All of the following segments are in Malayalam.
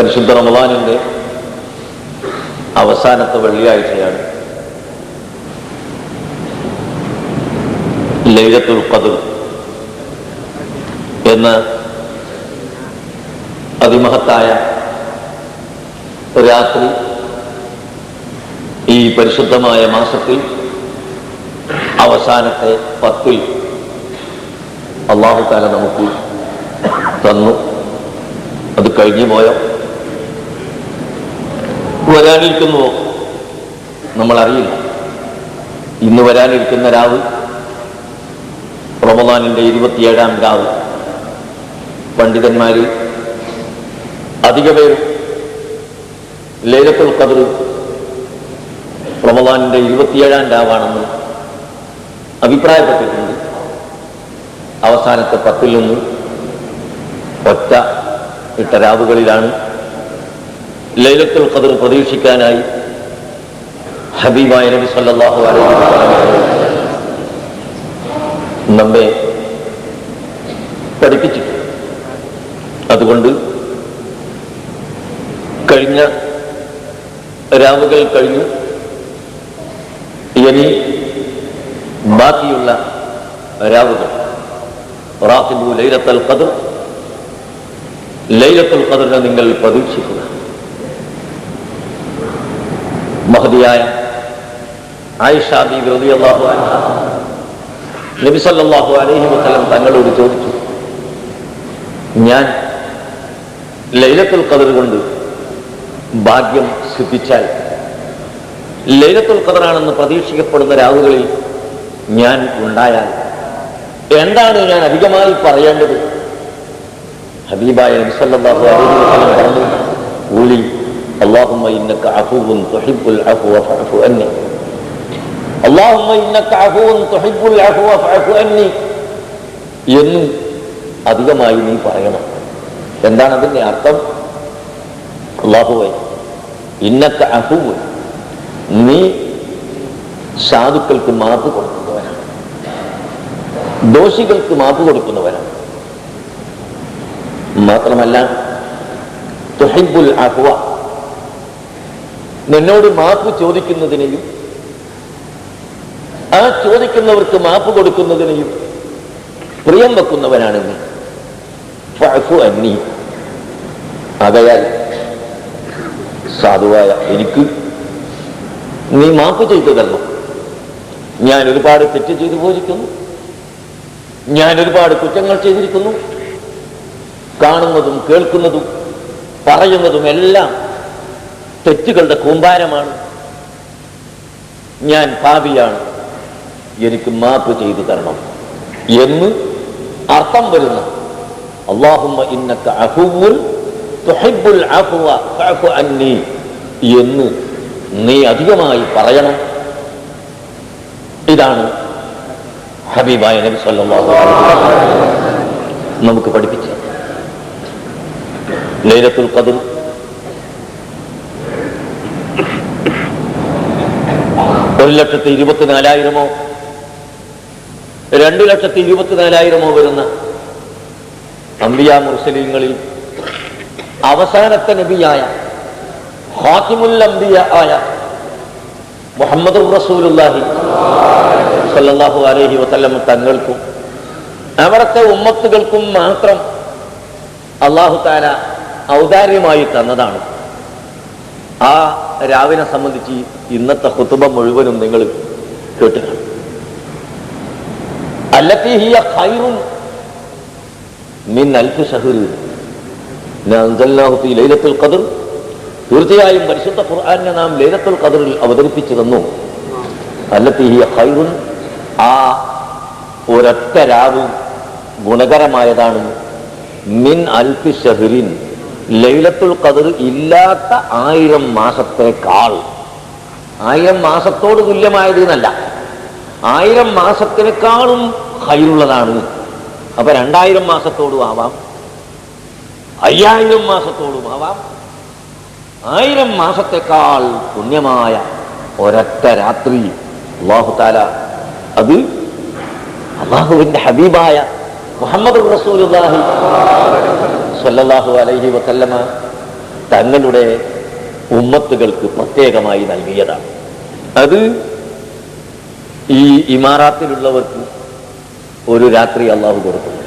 പരിശുദ്ധ റമളാനിന്റെ അവസാനത്തെ വെള്ളിയാഴ്ചയാണ് ലൈലത്തുൽ ഖദ്ർ എന്ന അതിമഹത്തായ രാത്രി ഈ പരിശുദ്ധമായ മാസത്തിൽ അവസാനത്തെ 10 അല്ലാഹു തആല നമുക്ക് തന്നു. അത് കഴിഞ്ഞു പോയോ വരാനിരിക്കുന്നുവോ നമ്മൾ അറിയില്ല. ഇന്ന് വരാനിരിക്കുന്ന രാവ് റമളാനിന്റെ 27-ാം രാവ്. പണ്ഡിതന്മാരിൽ അധിക പേരും ലൈലത്തുൽ ഖദ്ർ റമളാനിന്റെ 27-ാം രാവാണെന്ന് അഭിപ്രായപ്പെട്ടിട്ടുണ്ട്. അവസാനത്തെ 10-ൽ നിന്ന് ഒറ്റ ഇട്ട രാവുകളിലാണ് ലൈലത്തുൽ ഖദ്ർ പ്രതീക്ഷിക്കാനായി ഹബീബായ നബി സല്ലല്ലാഹു അലൈഹി വസല്ലം നമ്മെ പഠിപ്പിച്ചിട്ടുണ്ട്. അതുകൊണ്ട് കഴിഞ്ഞ രാവുകൾ കഴിഞ്ഞു. ഇനി ബാക്കിയുള്ള രാവുകൾ റാഖിബു ലൈലത്തുൽ ഖദ്ർ, ലൈലത്തുൽ ഖദ്റിനെ നിങ്ങൾ പ്രതീക്ഷിക്കുക. മഹദിയായ ആയിഷ ബീവി റളിയല്ലാഹു അൻഹ നബി സല്ലല്ലാഹു അലൈഹി വസല്ലം തങ്ങളോട് ചോദിച്ചു, ഞാൻ ലൈലത്തുൽ ഖദ്ർ കൊണ്ട് ഭാഗ്യം സിദ്ധിച്ചാൽ, ലൈലത്തുൽ ഖദ്റാണെന്ന് പ്രതീക്ഷിക്കപ്പെടുന്ന രാവുകളിൽ ഞാൻ ഉണ്ടായാൽ എന്താണ് ഞാൻ അധികമായി പറയേണ്ടത്? ഹബീബായ നബി സല്ലല്ലാഹു അലൈഹി വസല്ലം പറഞ്ഞു, ഖൂലി അല്ലാഹുമ്മ ഇന്നക അഫൂവുൻ തുഹിബ്ബുൽ അഫ്വ ഫഅഫു അന്നി, അല്ലാഹുമ്മ ഇന്നക അഫൂവുൻ തുഹിബ്ബുൽ അഫ്വ ഫഅഫു അന്നി എന്ന് അധികമായി നീ പറയണം. എന്താണ് അതിന്റെ അർത്ഥം? അല്ലാഹുവേ, ഇന്നക അഫൂവുൻ, നീ സാധുക്കൾക്ക് മാപ്പ് കൊടുക്കുന്നവനാണ്, ദോഷികൾക്ക് മാപ്പ് കൊടുക്കുന്നവനാണ്. മാത്രമല്ല തുഹിബ്ബുൽ അഫ്വ, നിന്നോട് മാപ്പ് ചോദിക്കുന്നതിനെയും ആ ചോദിക്കുന്നവർക്ക് മാപ്പ് കൊടുക്കുന്നതിനെയും പ്രിയം വെക്കുന്നവനാണ് നീ. ഫഅഫു അന്നി, ആകയാൽ സാധുവായ എനിക്ക് നീ മാപ്പ് ചെയ്തു തരണം. ഞാൻ ഒരുപാട് തെറ്റ് ചെയ്തു പോയിരിക്കുന്നു, ഞാൻ ഒരുപാട് കുറ്റങ്ങൾ ചെയ്തിരിക്കുന്നു. കാണുന്നതും കേൾക്കുന്നതും പറയുന്നതും എല്ലാം തെറ്റുകളുടെ കൂമ്പാരമാണ്. ഞാൻ പാപിയാണ്, എനിക്ക് മാപ്പ് ചെയ്തു തരണം എന്ന് അർത്ഥം വരുന്ന അല്ലാഹുമ്മ ഇന്നക അഫൂവുൻ തുഹിബ്ബുൽ അഫ്വ ഫഅഫു അന്നി എന്ന് നീ അധികമായി പറയണം. ഇതാണ് ഹബീബായ നബി സല്ലല്ലാഹു അലൈഹി വസല്ലം നമുക്ക് പഠിപ്പിച്ചത്. ലൈലത്തുൽ ഖദ്ർ ഒരു 1,24,000 2,24,000 വരുന്ന അംബിയാ മുർസലീങ്ങളിൽ അവസാനത്തെ നബിയായ ഖാതിമുൽ അംബിയ ആയ മുഹമ്മദുർ റസൂലുള്ളാഹി സ്വല്ലല്ലാഹു അലൈഹി വസല്ലം തങ്ങൾക്കും അവിടുത്തെ ഉമ്മത്തുകൾക്കും മാത്രം അല്ലാഹു തആല ഔദാര്യമായി തന്നതാണ്. ആ രാവിനെ സംബന്ധിച്ച് ഇന്നത്തെ ഖുതുബ മുഴുവനും നിങ്ങൾ കേട്ടുക. അല്ലത്തി ഹിയ ഖൈറുൻ മിൻ അൽഫി ശഹ്ർ നഅൻസൽനാഹു ഫീ ലൈലത്തുൽ ഖദ്ർ, തീർച്ചയായും പരിശുദ്ധ ഖുർആനിനെ നാം ലൈലത്തുൽ ഖദ്റിൽ അവതരിപ്പിച്ചു തന്നു. അല്ലത്തി ഹിയ ഖൈറുൻ, ആ ഒരൊറ്റ രാവ് ഗുണകരമായതാണ്. മിൻ അൽഫി ശഹ്റിൻ, ലൈലത്തുൽ ഖദ്ർ ഇല്ലാത്ത 1000 മാസത്തേക്കാൾ. 1000 മാസത്തോട് തുല്യമായത് എന്നല്ല, 1000 മാസത്തിനേക്കാളും ഖൈറുള്ളതാണ്. അപ്പൊ 2000 മാസത്തോടും ആവാം, 5000 മാസത്തോടും ആവാം. 1000 മാസത്തെക്കാൾ പുണ്യമായ ഒരൊറ്റ രാത്രി അല്ലാഹു തആല അത് അല്ലാഹുവിന്റെ ഹബീബായ മുഹമ്മദ് റസൂലുള്ളാഹി സ്വല്ലല്ലാഹു അലൈഹി വസല്ലമ തങ്ങളുടെ ഉമ്മത്തുകൾക്ക് പ്രത്യേകമായി നൽകിയതാണ്. അത് ഈ ഇമാറാത്തിലുള്ളവർക്ക് ഒരു രാത്രി അള്ളാഹു കൊടുക്കുന്നു,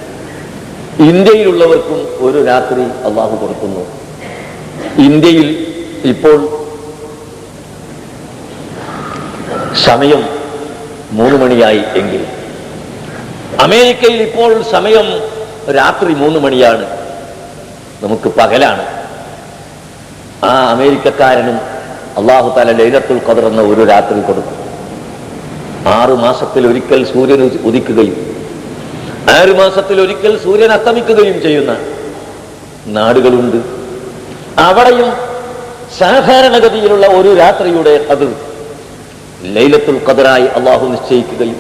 ഇന്ത്യയിലുള്ളവർക്കും ഒരു രാത്രി അള്ളാഹു കൊടുക്കുന്നു. ഇന്ത്യയിൽ ഇപ്പോൾ സമയം 3 മണിയായി എങ്കിൽ അമേരിക്കയിൽ ഇപ്പോൾ സമയം രാത്രി 3 മണിയാണ്, നമുക്ക് പകലാണ്. ആ അമേരിക്കക്കാരനും അള്ളാഹു തആല ലൈലത്തുൽ ഖദ്ർ എന്ന ഒരു രാത്രി കൊടുക്കും. 6 മാസത്തിലൊരിക്കൽ സൂര്യൻ ഉദിക്കുകയും 6 മാസത്തിലൊരിക്കൽ സൂര്യൻ അസ്തമിക്കുകയും ചെയ്യുന്ന നാടുകളുണ്ട്. അവിടെയും സാധാരണഗതിയിലുള്ള ഒരു രാത്രിയുടെ ഖദ്ർ ലൈലത്തുൽ ഖദ്റായി അള്ളാഹു നിശ്ചയിക്കുകയും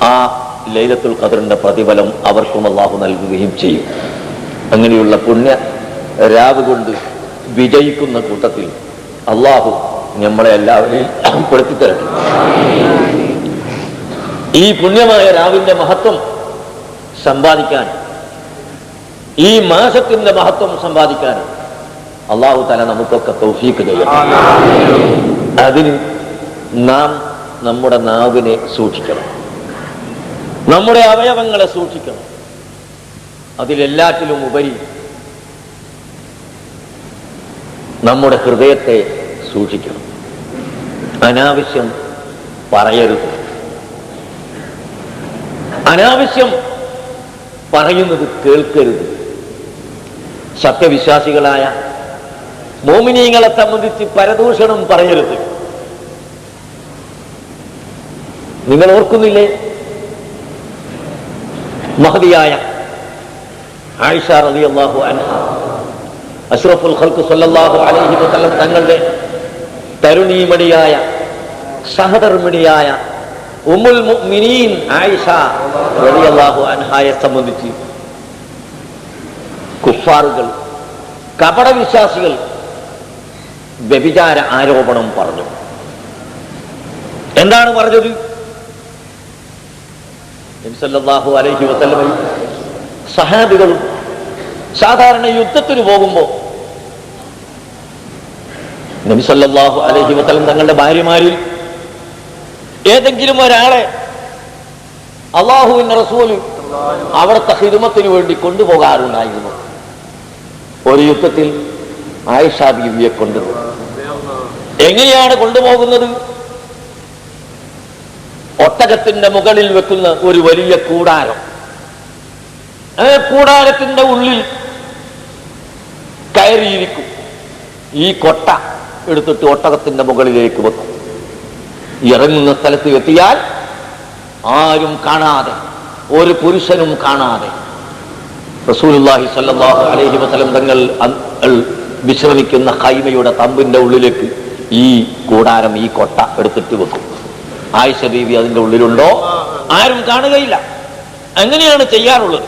ആ ലൈലത്തുൽ ഖദ്റിന്റെ പ്രതിഫലം അവർക്കും അള്ളാഹു നൽകുകയും ചെയ്യും. അങ്ങനെയുള്ള പുണ്യ രാവ് കൊണ്ട് വിജയിക്കുന്ന കൂട്ടത്തിൽ അള്ളാഹു നമ്മളെ എല്ലാവരെയും പെടുത്തിത്തരട്ടെ. ഈ പുണ്യമായ രാവിന്റെ മഹത്വം സമ്പാദിക്കാൻ, ഈ മാസത്തിന്റെ മഹത്വം സമ്പാദിക്കാൻ അള്ളാഹു തആല നമുക്കൊക്കെ തൗഫീഖ് ചെയ്യട്ടെ. അതിന് നാം നമ്മുടെ നാവിനെ സൂക്ഷിക്കണം, നമ്മുടെ അവയവങ്ങളെ സൂക്ഷിക്കണം. അതിലെല്ലാറ്റിലും ഉപരി നമ്മുടെ ഹൃദയത്തെ സൂക്ഷിക്കണം. അനാവശ്യം പറയരുത്. അനാവശ്യം പറയുന്നത് കേൾക്കരുത്. സത്യവിശ്വാസികളായ മോമിനീങ്ങളെ സംബന്ധിച്ച് പരദൂഷണം പറയരുത്. നിങ്ങൾ ഓർക്കുന്നില്ലേ, മഹദിയായ ആയിഷ റളിയല്ലാഹു അൻഹ അഷ്റഫുൽ ഖൽഖ് സല്ലല്ലാഹു അലൈഹി വസല്ലം തങ്ങളുടെ തരുണീമണിയായ സഹധർമ്മിണിയായ ഉമ്മുൽ മുഅ്മിനീൻ ആയിഷ റളിയല്ലാഹു അൻഹയെ സംബന്ധിച്ച് കുഫാറുകൾ, കപടവിശ്വാസികൾ വ്യഭിചാര ആരോപണം പറഞ്ഞു. എന്താണ് പറഞ്ഞത്? നബി സല്ലല്ലാഹു അലൈഹി വസല്ലമയും സഹാബികളും സാധാരണ യുദ്ധത്തിന് പോകുമ്പോൾ നബി സല്ലല്ലാഹു അലൈഹി വസല്ലം തങ്ങളുടെ ഭാര്യമാരിൽ ഏതെങ്കിലും ഒരാളെ അല്ലാഹുവിന്റെ റസൂല് അവിടുത്തെ ഖിദ്മത്തിന് വേണ്ടി കൊണ്ടുപോകാറുണ്ടായിരുന്നു. ഒരു യുദ്ധത്തിൽ ആയിഷ ബീവിയെ കൊണ്ടുപോയി. എങ്ങനെയാണ് കൊണ്ടുപോകുന്നത്? ഒട്ടകത്തിന്റെ മുകളിൽ വെക്കുന്ന ഒരു വലിയ കൂടാരം, ആ കൂടാരത്തിന്റെ ഉള്ളിൽ കയറിയിരിക്കും. ഈ കൊട്ട എടുത്തിട്ട് ഒട്ടകത്തിന്റെ മുകളിലേക്ക് വെക്കും. ഇറങ്ങുന്ന സ്ഥലത്ത് എത്തിയാൽ ആരും കാണാതെ, ഒരു പുരുഷനും കാണാതെ റസൂലുള്ളാഹി സ്വല്ലല്ലാഹു അലൈഹി വസല്ലം തങ്ങൾ വിശ്രമിക്കുന്ന ഖൈമയുടെ തമ്പിന്റെ ഉള്ളിലേക്ക് ഈ കൂടാരം, ഈ കൊട്ട എടുത്തിട്ട് വെക്കും. ആയിഷ ബീവി അതിന്റെ ഉള്ളിലുണ്ടോ? ആരും കാണുകയില്ല. അങ്ങനെയാണ് ചെയ്യാറുള്ളത്.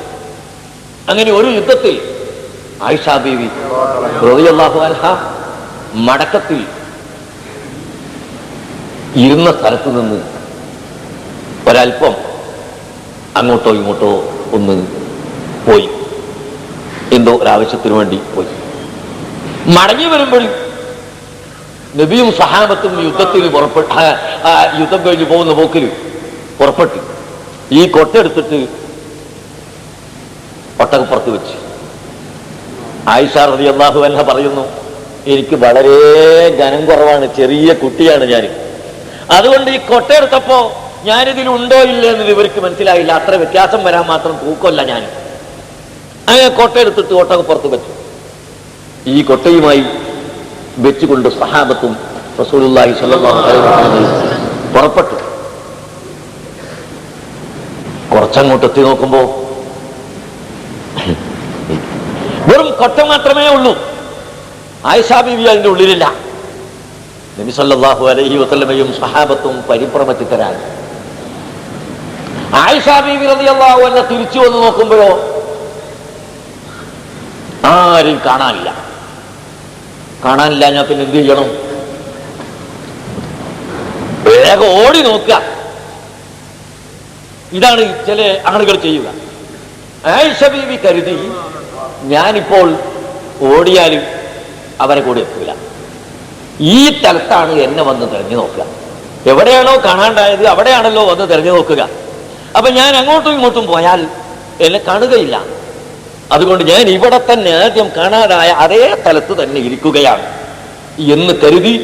അങ്ങനെ ഒരു യുദ്ധത്തിൽ ആയിഷ ബീവി റളിയല്ലാഹു അൻഹ മടക്കത്തിൽ ഇരുന്ന സ്ഥലത്ത് നിന്ന് ഒരൽപ്പം അങ്ങോട്ടോ ഇങ്ങോട്ടോ ഒന്ന് പോയി. എന്തോ ഒരാവശ്യത്തിന് വേണ്ടി പോയി. മടങ്ങി വരുമ്പോൾ നബിയും സഹാബത്തും യുദ്ധത്തിന് യുദ്ധം കഴിഞ്ഞ് പോകുന്ന പോക്കിൽ പുറപ്പെട്ടു. ഈ കൊട്ടെടുത്തിട്ട് ഒട്ടകപ്പുറത്ത് വെച്ച്. ആയിഷ റളിയല്ലാഹു അൻഹ പറയുന്നു, എനിക്ക് വളരെ ഘനം കുറവാണ്, ചെറിയ കുട്ടിയാണ് ഞാൻ. അതുകൊണ്ട് ഈ കൊട്ടയെടുത്തപ്പോ ഞാനിതിലുണ്ടോ ഇല്ലേ എന്ന് ഇവർക്ക് മനസ്സിലായില്ല. അത്ര വ്യത്യാസം വരാൻ മാത്രം തൂക്കമല്ല ഞാൻ. അങ്ങനെ കൊട്ടയെടുത്തിട്ട് ഒട്ടകപ്പുറത്ത് വെച്ചു. ഈ കൊട്ടയുമായി വെച്ചുകൊണ്ട് സഹാബത്തും റസൂലുള്ളാഹി സ്വല്ലല്ലാഹു അലൈഹി വസല്ലം പുറപ്പെട്ടു. കുറച്ചങ്ങോട്ട് എത്തി നോക്കുമ്പോ വെറും കൊട്ട മാത്രമേ ഉള്ളൂ. ആയിഷ ബീവി അതിന്റെ ഉള്ളിലില്ല. നബി സല്ലല്ലാഹു അലൈഹി വസല്ലമയും സഹാബത്തും പരിഭ്രമത്തിത്തരായി. ആയിഷ ബീവി റളിയല്ലാഹു അൻഹ തിരിച്ചു വന്ന് നോക്കുമ്പോഴോ ആരും കാണാനില്ല. ഞാൻ പിന്നെ എന്ത് ചെയ്യണം? വേഗം ഓടി നോക്കുക. ഇതാണ് ചില ആളുകൾ ചെയ്യുക. ആയിഷ ബീവി കരുതി, ഞാനിപ്പോൾ ഓടിയാൽ അവരെ കൂടെ എത്തൂല. ഈ സ്ഥലത്താണ് എന്നെ വന്ന് തെരഞ്ഞു നോക്കുക. എവിടെയാണോ കാണാണ്ടായത് അവിടെയാണല്ലോ വന്ന് തെരഞ്ഞു നോക്കുക. അപ്പൊ ഞാൻ അങ്ങോട്ടും ഇങ്ങോട്ടും പോയാൽ എന്നെ കാണുകയില്ല. അതുകൊണ്ട് ഞാൻ ഇവിടെ തന്നെ ആദ്യം കാണാതായ അതേ സ്ഥലത്ത് തന്നെ ഇരിക്കുകയാണ് എന്ന് കരുതി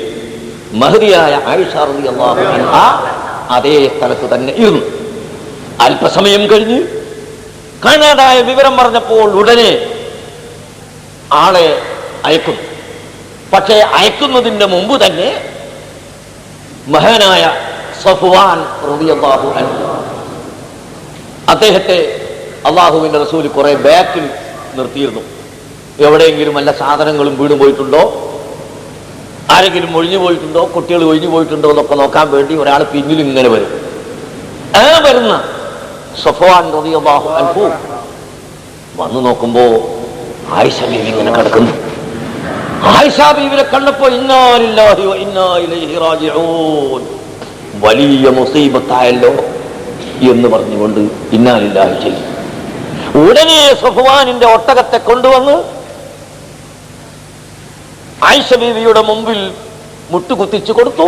മഹദിയായ ആയിഷ റളിയല്ലാഹു അൻഹ അതേ സ്ഥലത്ത് തന്നെ ഇരുന്നു. അല്പസമയം കഴിഞ്ഞ് കാണാതായ വിവരം പറഞ്ഞപ്പോൾ ഉടനെ ആളെ അയക്കുന്നു. പക്ഷേ അയക്കുന്നതിന്റെ മുമ്പ് തന്നെ മഹാനായ സഫ്വാൻ റളിയല്ലാഹു അൻഹു അദ്ദേഹത്തെ അള്ളാഹുവിന്റെ റസൂൽ കുറെ ബാക്കിൽ നിർത്തിയിരുന്നു. എവിടെയെങ്കിലും വല്ല സാധനങ്ങളും വീണ് പോയിട്ടുണ്ടോ, ആരെങ്കിലും ഒഴിഞ്ഞു പോയിട്ടുണ്ടോ, കുട്ടികൾ ഒഴിഞ്ഞു പോയിട്ടുണ്ടോ എന്നൊക്കെ നോക്കാൻ വേണ്ടി ഒരാൾ പിന്നിൽ ഇങ്ങനെ വരും. ആ വരുന്ന സഫ്വാൻ റളിയല്ലാഹു അൻഹു വന്നു നോക്കുമ്പോ ആയിഷ ബീവി ഇങ്ങനെ കിടക്കുന്നു. ആയിഷ ബീവിനെ കണ്ടപ്പോ ഇന്നാ ലില്ലാഹി വ ഇന്നാ ഇലൈഹി റാജിഊൻ, വലിയ മുസീബത്തായല്ലോ എന്ന് പറഞ്ഞുകൊണ്ട് ഇന്നാ ലില്ലാഹി ചെയ്യും. ഉടനെ സഫ്വാനിന്റെ ഒട്ടകത്തെ കൊണ്ടുവന്ന് ആയിഷ ബീവിയുടെ മുമ്പിൽ മുട്ടുകുത്തിച്ചു കൊടുത്തു.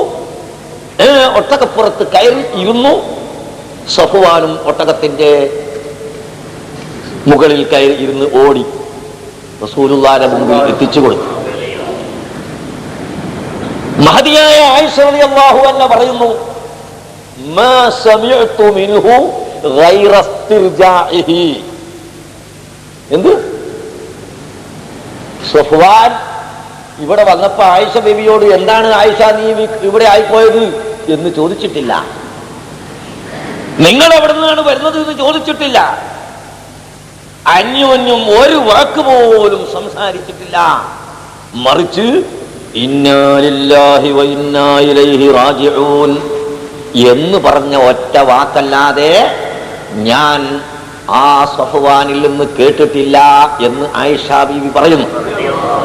ഒട്ടകപ്പുറത്ത് കയറി ഇരുന്നു. സഫ്വാനും ഒട്ടകത്തിന്റെ മുകളിൽ കയറി ഇരുന്ന് ഓടി റസൂലുള്ളാഹിന്റെ മുമ്പിൽ എത്തിച്ചു കൊടുത്തു. മഹദിയായ ആയിഷ റളിയല്ലാഹു അൻഹ പറയുന്നു, മാ സമിഅതു മിൻഹു ഗൈറ ഇസ്തിർജാഇഹി. എന്ത്? സഫ്വാൻ ഇവിടെ വന്നപ്പോ ആയിഷ ബീവിയോട് എന്താണ് ആയിഷ നീ ഇവിടെ ആയിപ്പോയത് എന്ന് ചോദിച്ചിട്ടില്ല. നിങ്ങൾ എവിടെ നിന്നാണ് വരുന്നത് എന്ന് ചോദിച്ചിട്ടില്ല. അന്യോന്യം ഒരു വാക്ക് പോലും സംസാരിച്ചിട്ടില്ല. മറിച്ച് ഇന്നാ ലില്ലാഹി വ ഇന്നാ ഇലൈഹി റാജിഊൻ എന്ന് പറഞ്ഞ ഒറ്റ വാക്കല്ലാതെ ഞാൻ ആ സഫ്വാനിൽ നിന്ന് കേട്ടിട്ടില്ല എന്ന് ആയിഷ ബീവി പറയുന്നു.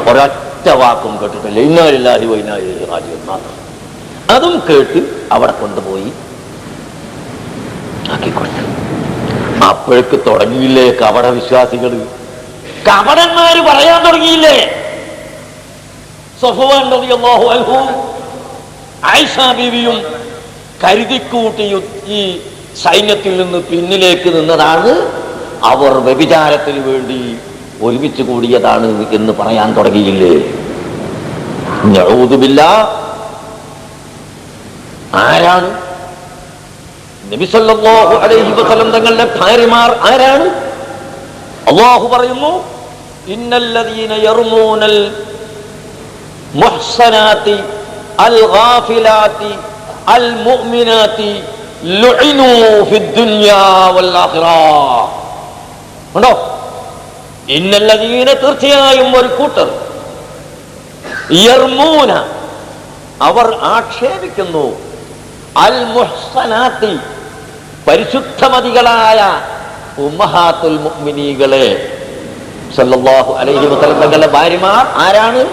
ഒരൊറ്റ വാക്കും കേട്ടിട്ടില്ല. ഇന്നാ ലില്ലാഹി വ ഇന്നാ ഇലൈഹി റാജിഊൻ മാത്രം. അതും കേട്ട് അവിടെ കൊണ്ടുപോയി ആക്കിക്കൊടുത്തു. അപ്പോഴേക്ക് തുടങ്ങിയില്ലേ കപട വിശ്വാസികൾ, കപടന്മാര് പറയാൻ തുടങ്ങിയില്ലേ. സഫ്വാൻ റളിയല്ലാഹു അൻഹു ആയിഷ ബീവിയും കരുതിക്കൂട്ടി ഈ സൈന്യത്തിൽ നിന്ന് പിന്നിലേക്ക് നിന്നതാണ്, അവർ വ്യഭിചാരത്തിന് വേണ്ടി ഒരുമിച്ച് കൂടിയതാണ് എന്ന് പറയാൻ തുടങ്ങിയില്ലേ. നഊദു ബില്ലാഹ്. ആരാണ്? നബി സല്ലല്ലാഹു അലൈഹി വസല്ലം തങ്ങളുടെ ഭാര്യമാർ ആരാണ്? അല്ലാഹു പറയുന്നു, ഇന്നല്ലദീന യർമൂനൽ മുഹ്സനാതി അൽ ഗാഫിലാതി അൽ മുഅ്മിനാതി ലുഇനൂ ഫിദ്ദുനിയാ വൽ ആഖിറ. ഉണ്ടോ? ഇന്നല്ലദീന, തീർച്ചയായും ഒരു കൂട്ടർ, യർമൂന, അവർ ആക്ഷേപിക്കുന്നു, അൽ മുഹ്സനാതി, പരിശുദ്ധമതികളായ ഉമ്മഹാത്തുൽ മുഅ്മിനീകളെ, സല്ലല്ലാഹു അലൈഹി വസല്ലം തങ്ങളുടെ ഭാര്യമാർ ആരാണ്?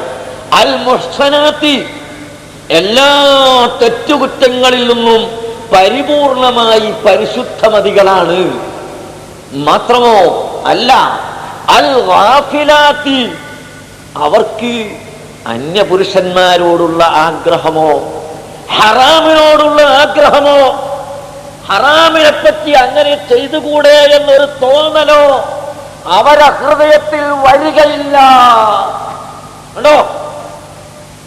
അൽ മുഹ്സനാതി, എല്ലാ തെറ്റുകുറ്റങ്ങളിൽ നിന്നും പരിപൂർണമായി പരിശുദ്ധമതികളാണ്. മാത്രമോ അല്ല, അൽ ഗാഫിലാതി, അവർക്ക് അന്യപുരുഷന്മാരോടുള്ള ആഗ്രഹമോ ഹറാമിനോടുള്ള ആഗ്രഹമോ ഹറാമിനെ പറ്റി അങ്ങനെ ചെയ്തുകൂടെ എന്നൊരു തോന്നലോ അവരെ ഹൃദയത്തിൽ വരികയില്ല. കണ്ടോ?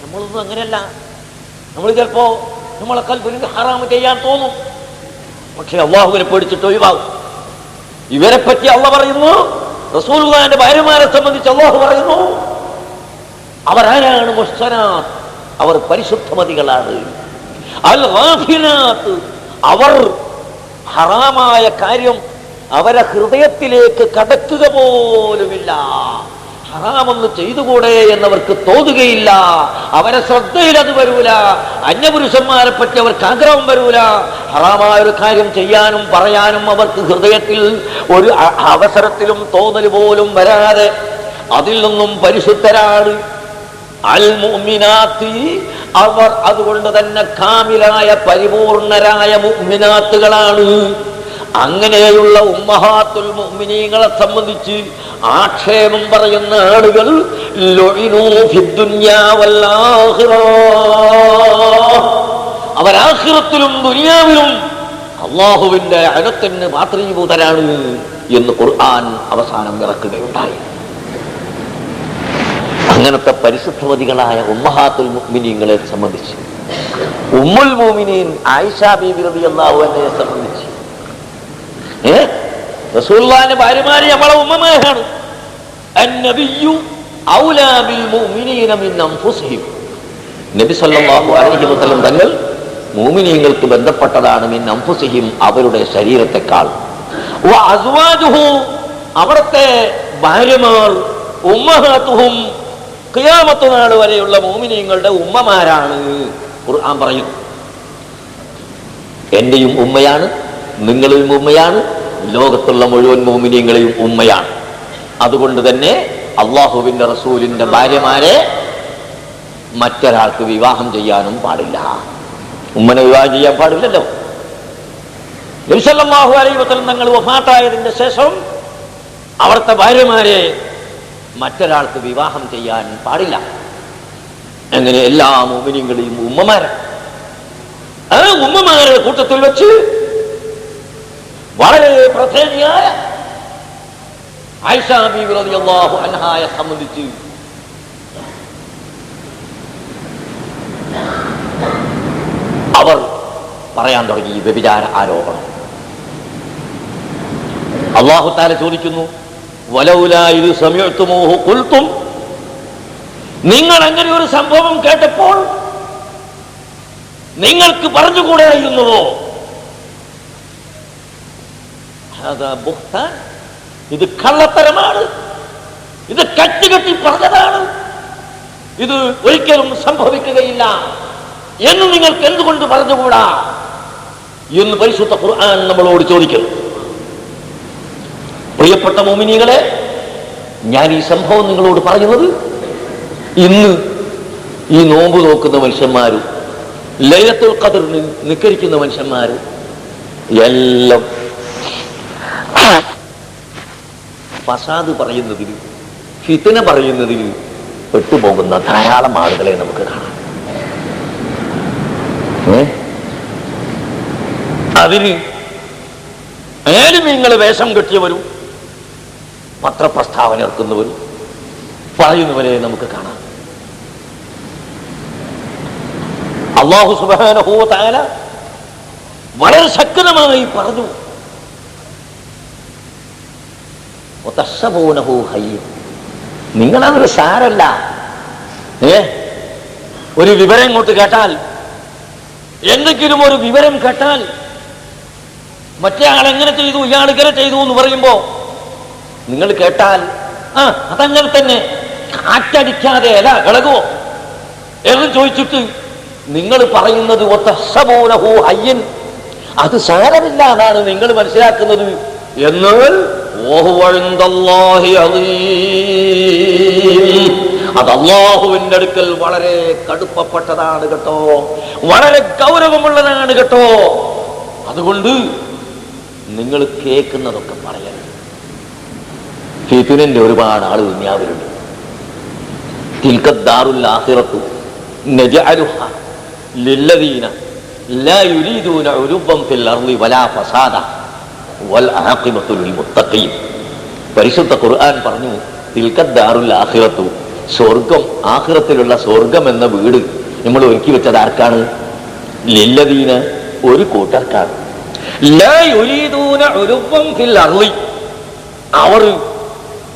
നമ്മളൊന്നും അങ്ങനെയല്ല. നമ്മൾ ചിലപ്പോ നമ്മളെ കൽബിൽ ഹറാമ് ചെയ്യാൻ തോന്നും, പക്ഷെ അള്ളാഹുവിനെ പേടിച്ചിട്ട് ഒഴിവാകും. ഇവരെ പറ്റി അള്ളാഹ് പറയുന്നു, റസൂലുള്ളാഹിന്റെ ഭാര്യമാരെ സംബന്ധിച്ച് അള്ളാഹു പറയുന്നു, അവരാരാണ്? മുഹ്സനാത്ത്, അവർ പരിശുദ്ധമതികളാണ്. അൽ ഗാഫിലാത്ത്, അവർ ഹറാമായ കാര്യം അവരെ ഹൃദയത്തിലേക്ക് കടക്കുക പോലുമില്ല. ഹറാമൊന്ന് ചെയ്തുകൂടെ എന്നവർക്ക് തോന്നുകയില്ല. അവരെ ശ്രദ്ധയിൽ അത് വരൂല. അന്യപുരുഷന്മാരെ പറ്റി അവർക്ക് ആഗ്രഹം വരൂല. ഹറാമായ ഒരു കാര്യം ചെയ്യാനും പറയാനും അവർക്ക് ഹൃദയത്തിൽ ഒരു അവസരത്തിലും തോന്നൽ പോലും വരാതെ അതിൽ നിന്നും പരിശുദ്ധരാണ്. അൽ മുഅ്മിനാത്തി, അവർ അതുകൊണ്ട് തന്നെ കാമിലായ പരിപൂർണരായ മുഅ്മിനാത്തുകളാണ്. അങ്ങനെയുള്ള ഉമ്മഹാത്തുൽ മുഅ്മിനീങ്ങളെ സംബന്ധിച്ച് ആക്ഷേപം പറയുന്ന ആളുകൾ ലുഇനൂ ഫിദ്ദുനിയാ വൽ ആഖിറ, അവർ ആഖിറത്തിലും ദുനിയാവിലും അള്ളാഹുവിന്റെ അനത്തിന് പാത്രീഭൂതരാണ് എന്ന് ഖുർആൻ അവസാനം ഇറക്കുകയുണ്ടായി. അങ്ങനത്തെ പരിശുദ്ധവതികളായ ഉമ്മഹാത്തുൽ മുഅ്മിനീങ്ങളെ സംബന്ധിച്ച്, ഉമ്മുൽ മുഅ്മിനീൻ ആയിഷ ബീബി റളിയല്ലാഹു അൻഹയെ സംബന്ധിച്ച്, റസൂലുള്ളാഹിന്റെ ഭാര്യമാര് നമ്മളെ ഉമ്മമാരാണ്. അന്നബിയ്യു ഔലാ ബിൽ മുഅ്മിനീന മിൻ അൻഫുസിഹിം, നബി സല്ലല്ലാഹു അലൈഹി വസല്ലം തങ്ങൾ മുഅ്മിനീങ്ങൾക്ക് ബന്ധപ്പെട്ടതാണ് മിൻ അൻഫുസിഹിം, അവരുടെ ശരീരത്തെക്കാൾ. വ അസ്വാജുഹു, അവിടുത്തെ ഭാര്യമാർ, ഉമ്മഹാത്തുഹും, ഖിയാമത്ത് നാൾ വരെയുള്ള മുഅ്മിനീങ്ങളുടെ ഉമ്മമാരാണ്. ഖുർആൻ പറയും, എന്റെയും ഉമ്മയാണ്, നിങ്ങളെയും ഉമ്മയാണ്, ലോകത്തുള്ള മുഴുവൻ മുഅ്മിനീങ്ങളെയും ഉമ്മയാണ്. അതുകൊണ്ട് തന്നെ അള്ളാഹുവിന്റെ റസൂലിന്റെ ഭാര്യമാരെ മറ്റൊരാൾക്ക് വിവാഹം ചെയ്യാനും പാടില്ല. ഉമ്മനെ വിവാഹം ചെയ്യാൻ പാടില്ലല്ലോ. നബി സല്ലല്ലാഹു അലൈഹി വസല്ലം തങ്ങൾ വഫാത്തായതിന്റെ ശേഷം അവിടുത്തെ ഭാര്യമാരെ മറ്റൊരാൾക്ക് വിവാഹം ചെയ്യാൻ പാടില്ല. അങ്ങനെ എല്ലാ മുഅ്മിനീങ്ങളെയും ഉമ്മമാരാണ്. ആ ഉമ്മമാരുടെ കൂട്ടത്തിൽ വെച്ച് വളരെ പ്രധാനിയായ ആയിഷ ബീബി റളിയല്ലാഹു അൻഹയെ സംബന്ധിച്ച് അവർ പറയാൻ തുടങ്ങി വ്യഭിചാര ആരോപണം. അല്ലാഹു തആല ചോദിക്കുന്നു, വലൗലാ ഇദ് സമിഅ്തുമൂഹു ഖുൽതും, നിങ്ങൾ അങ്ങനെ ഒരു സംഭവം കേട്ടപ്പോൾ നിങ്ങൾക്ക് പറഞ്ഞുകൂടായിരുന്നുവോ? ഇത് കള്ളത്തരമാണ്, ഇത് കെട്ടി പറഞ്ഞതാണ്, ഇത് ഒരിക്കലും സംഭവിക്കുകയില്ല എന്ന് നിങ്ങൾക്ക് എന്തുകൊണ്ട് പറഞ്ഞുകൂടാ എന്ന് പരിശുദ്ധ ഖുർആൻ നമ്മളോട് ചോദിക്കുന്നു. പ്രിയപ്പെട്ട മുഅ്മിനീങ്ങളെ, ഞാൻ ഈ സംഭവം നിങ്ങളോട് പറയുന്നത് ഇന്ന് ഈ നോമ്പ് നോക്കുന്ന മനുഷ്യന്മാരും ലൈലത്തുൽ ഖദറിന് നിസ്കരിക്കുന്ന മനുഷ്യന്മാരും എല്ലാം ഫസാദ് പറയുന്നതിൽ, ഫിത്ന പറയുന്നതിൽ പെട്ടുപോകുന്ന ധാരാളം ആളുകളെ നമുക്ക് കാണാം. അതിന് ആലിമീങ്ങളെ വേഷം കെട്ടിയവരും പത്രപ്രസ്താവന ഇറക്കുന്നവരും പറയുന്നവരെ നമുക്ക് കാണാം. അല്ലാഹു സുബ്ഹാനഹു വ തആല വളരെ ശക്തമായി പറഞ്ഞു, നിങ്ങളതൊരു സാരല്ല. ഒരു വിവരം ഇങ്ങോട്ട് കേട്ടാൽ, എന്തെങ്കിലും ഒരു വിവരം കേട്ടാൽ, മറ്റേ ആൾ എങ്ങനെ ചെയ്തു, ഇയാൾ ഇങ്ങനെ ചെയ്തു എന്ന് പറയുമ്പോ നിങ്ങൾ കേട്ടാൽ അതങ്ങനെ തന്നെ, കാറ്റടിക്കാതെ അല്ല ഇളകുവോ എന്ന് ചോദിച്ചിട്ട് നിങ്ങൾ പറയുന്നത് അത് സാരമില്ല എന്നാണ് നിങ്ങൾ മനസ്സിലാക്കുന്നത്. എന്നാൽ അത് അല്ലാഹുവിന്റെ അടുക്കൽ വളരെ കടുപ്പപ്പെട്ടതാണ് കേട്ടോ, വളരെ ഗൗരവമുള്ളതാണ് കേട്ടോ. അതുകൊണ്ട് നിങ്ങൾ കേൾക്കുന്നതൊക്കെ പറയരുത്. ഫിത്നന്റെ ഒരുപാട് ആള് ദുനിയാവിലുണ്ട്. തിൽക്കദ്ദാറുൽ ആഖിറത്തു നജഅലുഹാ ലില്ലദീന ലാ യുരീദൂന ഉലുവ്വൻ ഫിൽ അർളി വലാ ഫസാദ വൽ ആഖിബത്തു ലിൽ മുത്തഖീൻ. പരിശുദ്ധ ഖുർആൻ പറഞ്ഞു, തിൽക്കദ്ദാറുൽ ആഖിറത്തു, സ്വർഗം, ആഖിറത്തിലുള്ള സ്വർഗം എന്ന വീട് നമ്മൾ ഒരുക്കി വെച്ചത് ആർക്കാണ്? ലില്ലദീന, ഒരു കൂട്ടർക്കാണ്. ലാ യുരീദൂന ഉലുവ്വൻ ഫിൽ അർളി, അവർ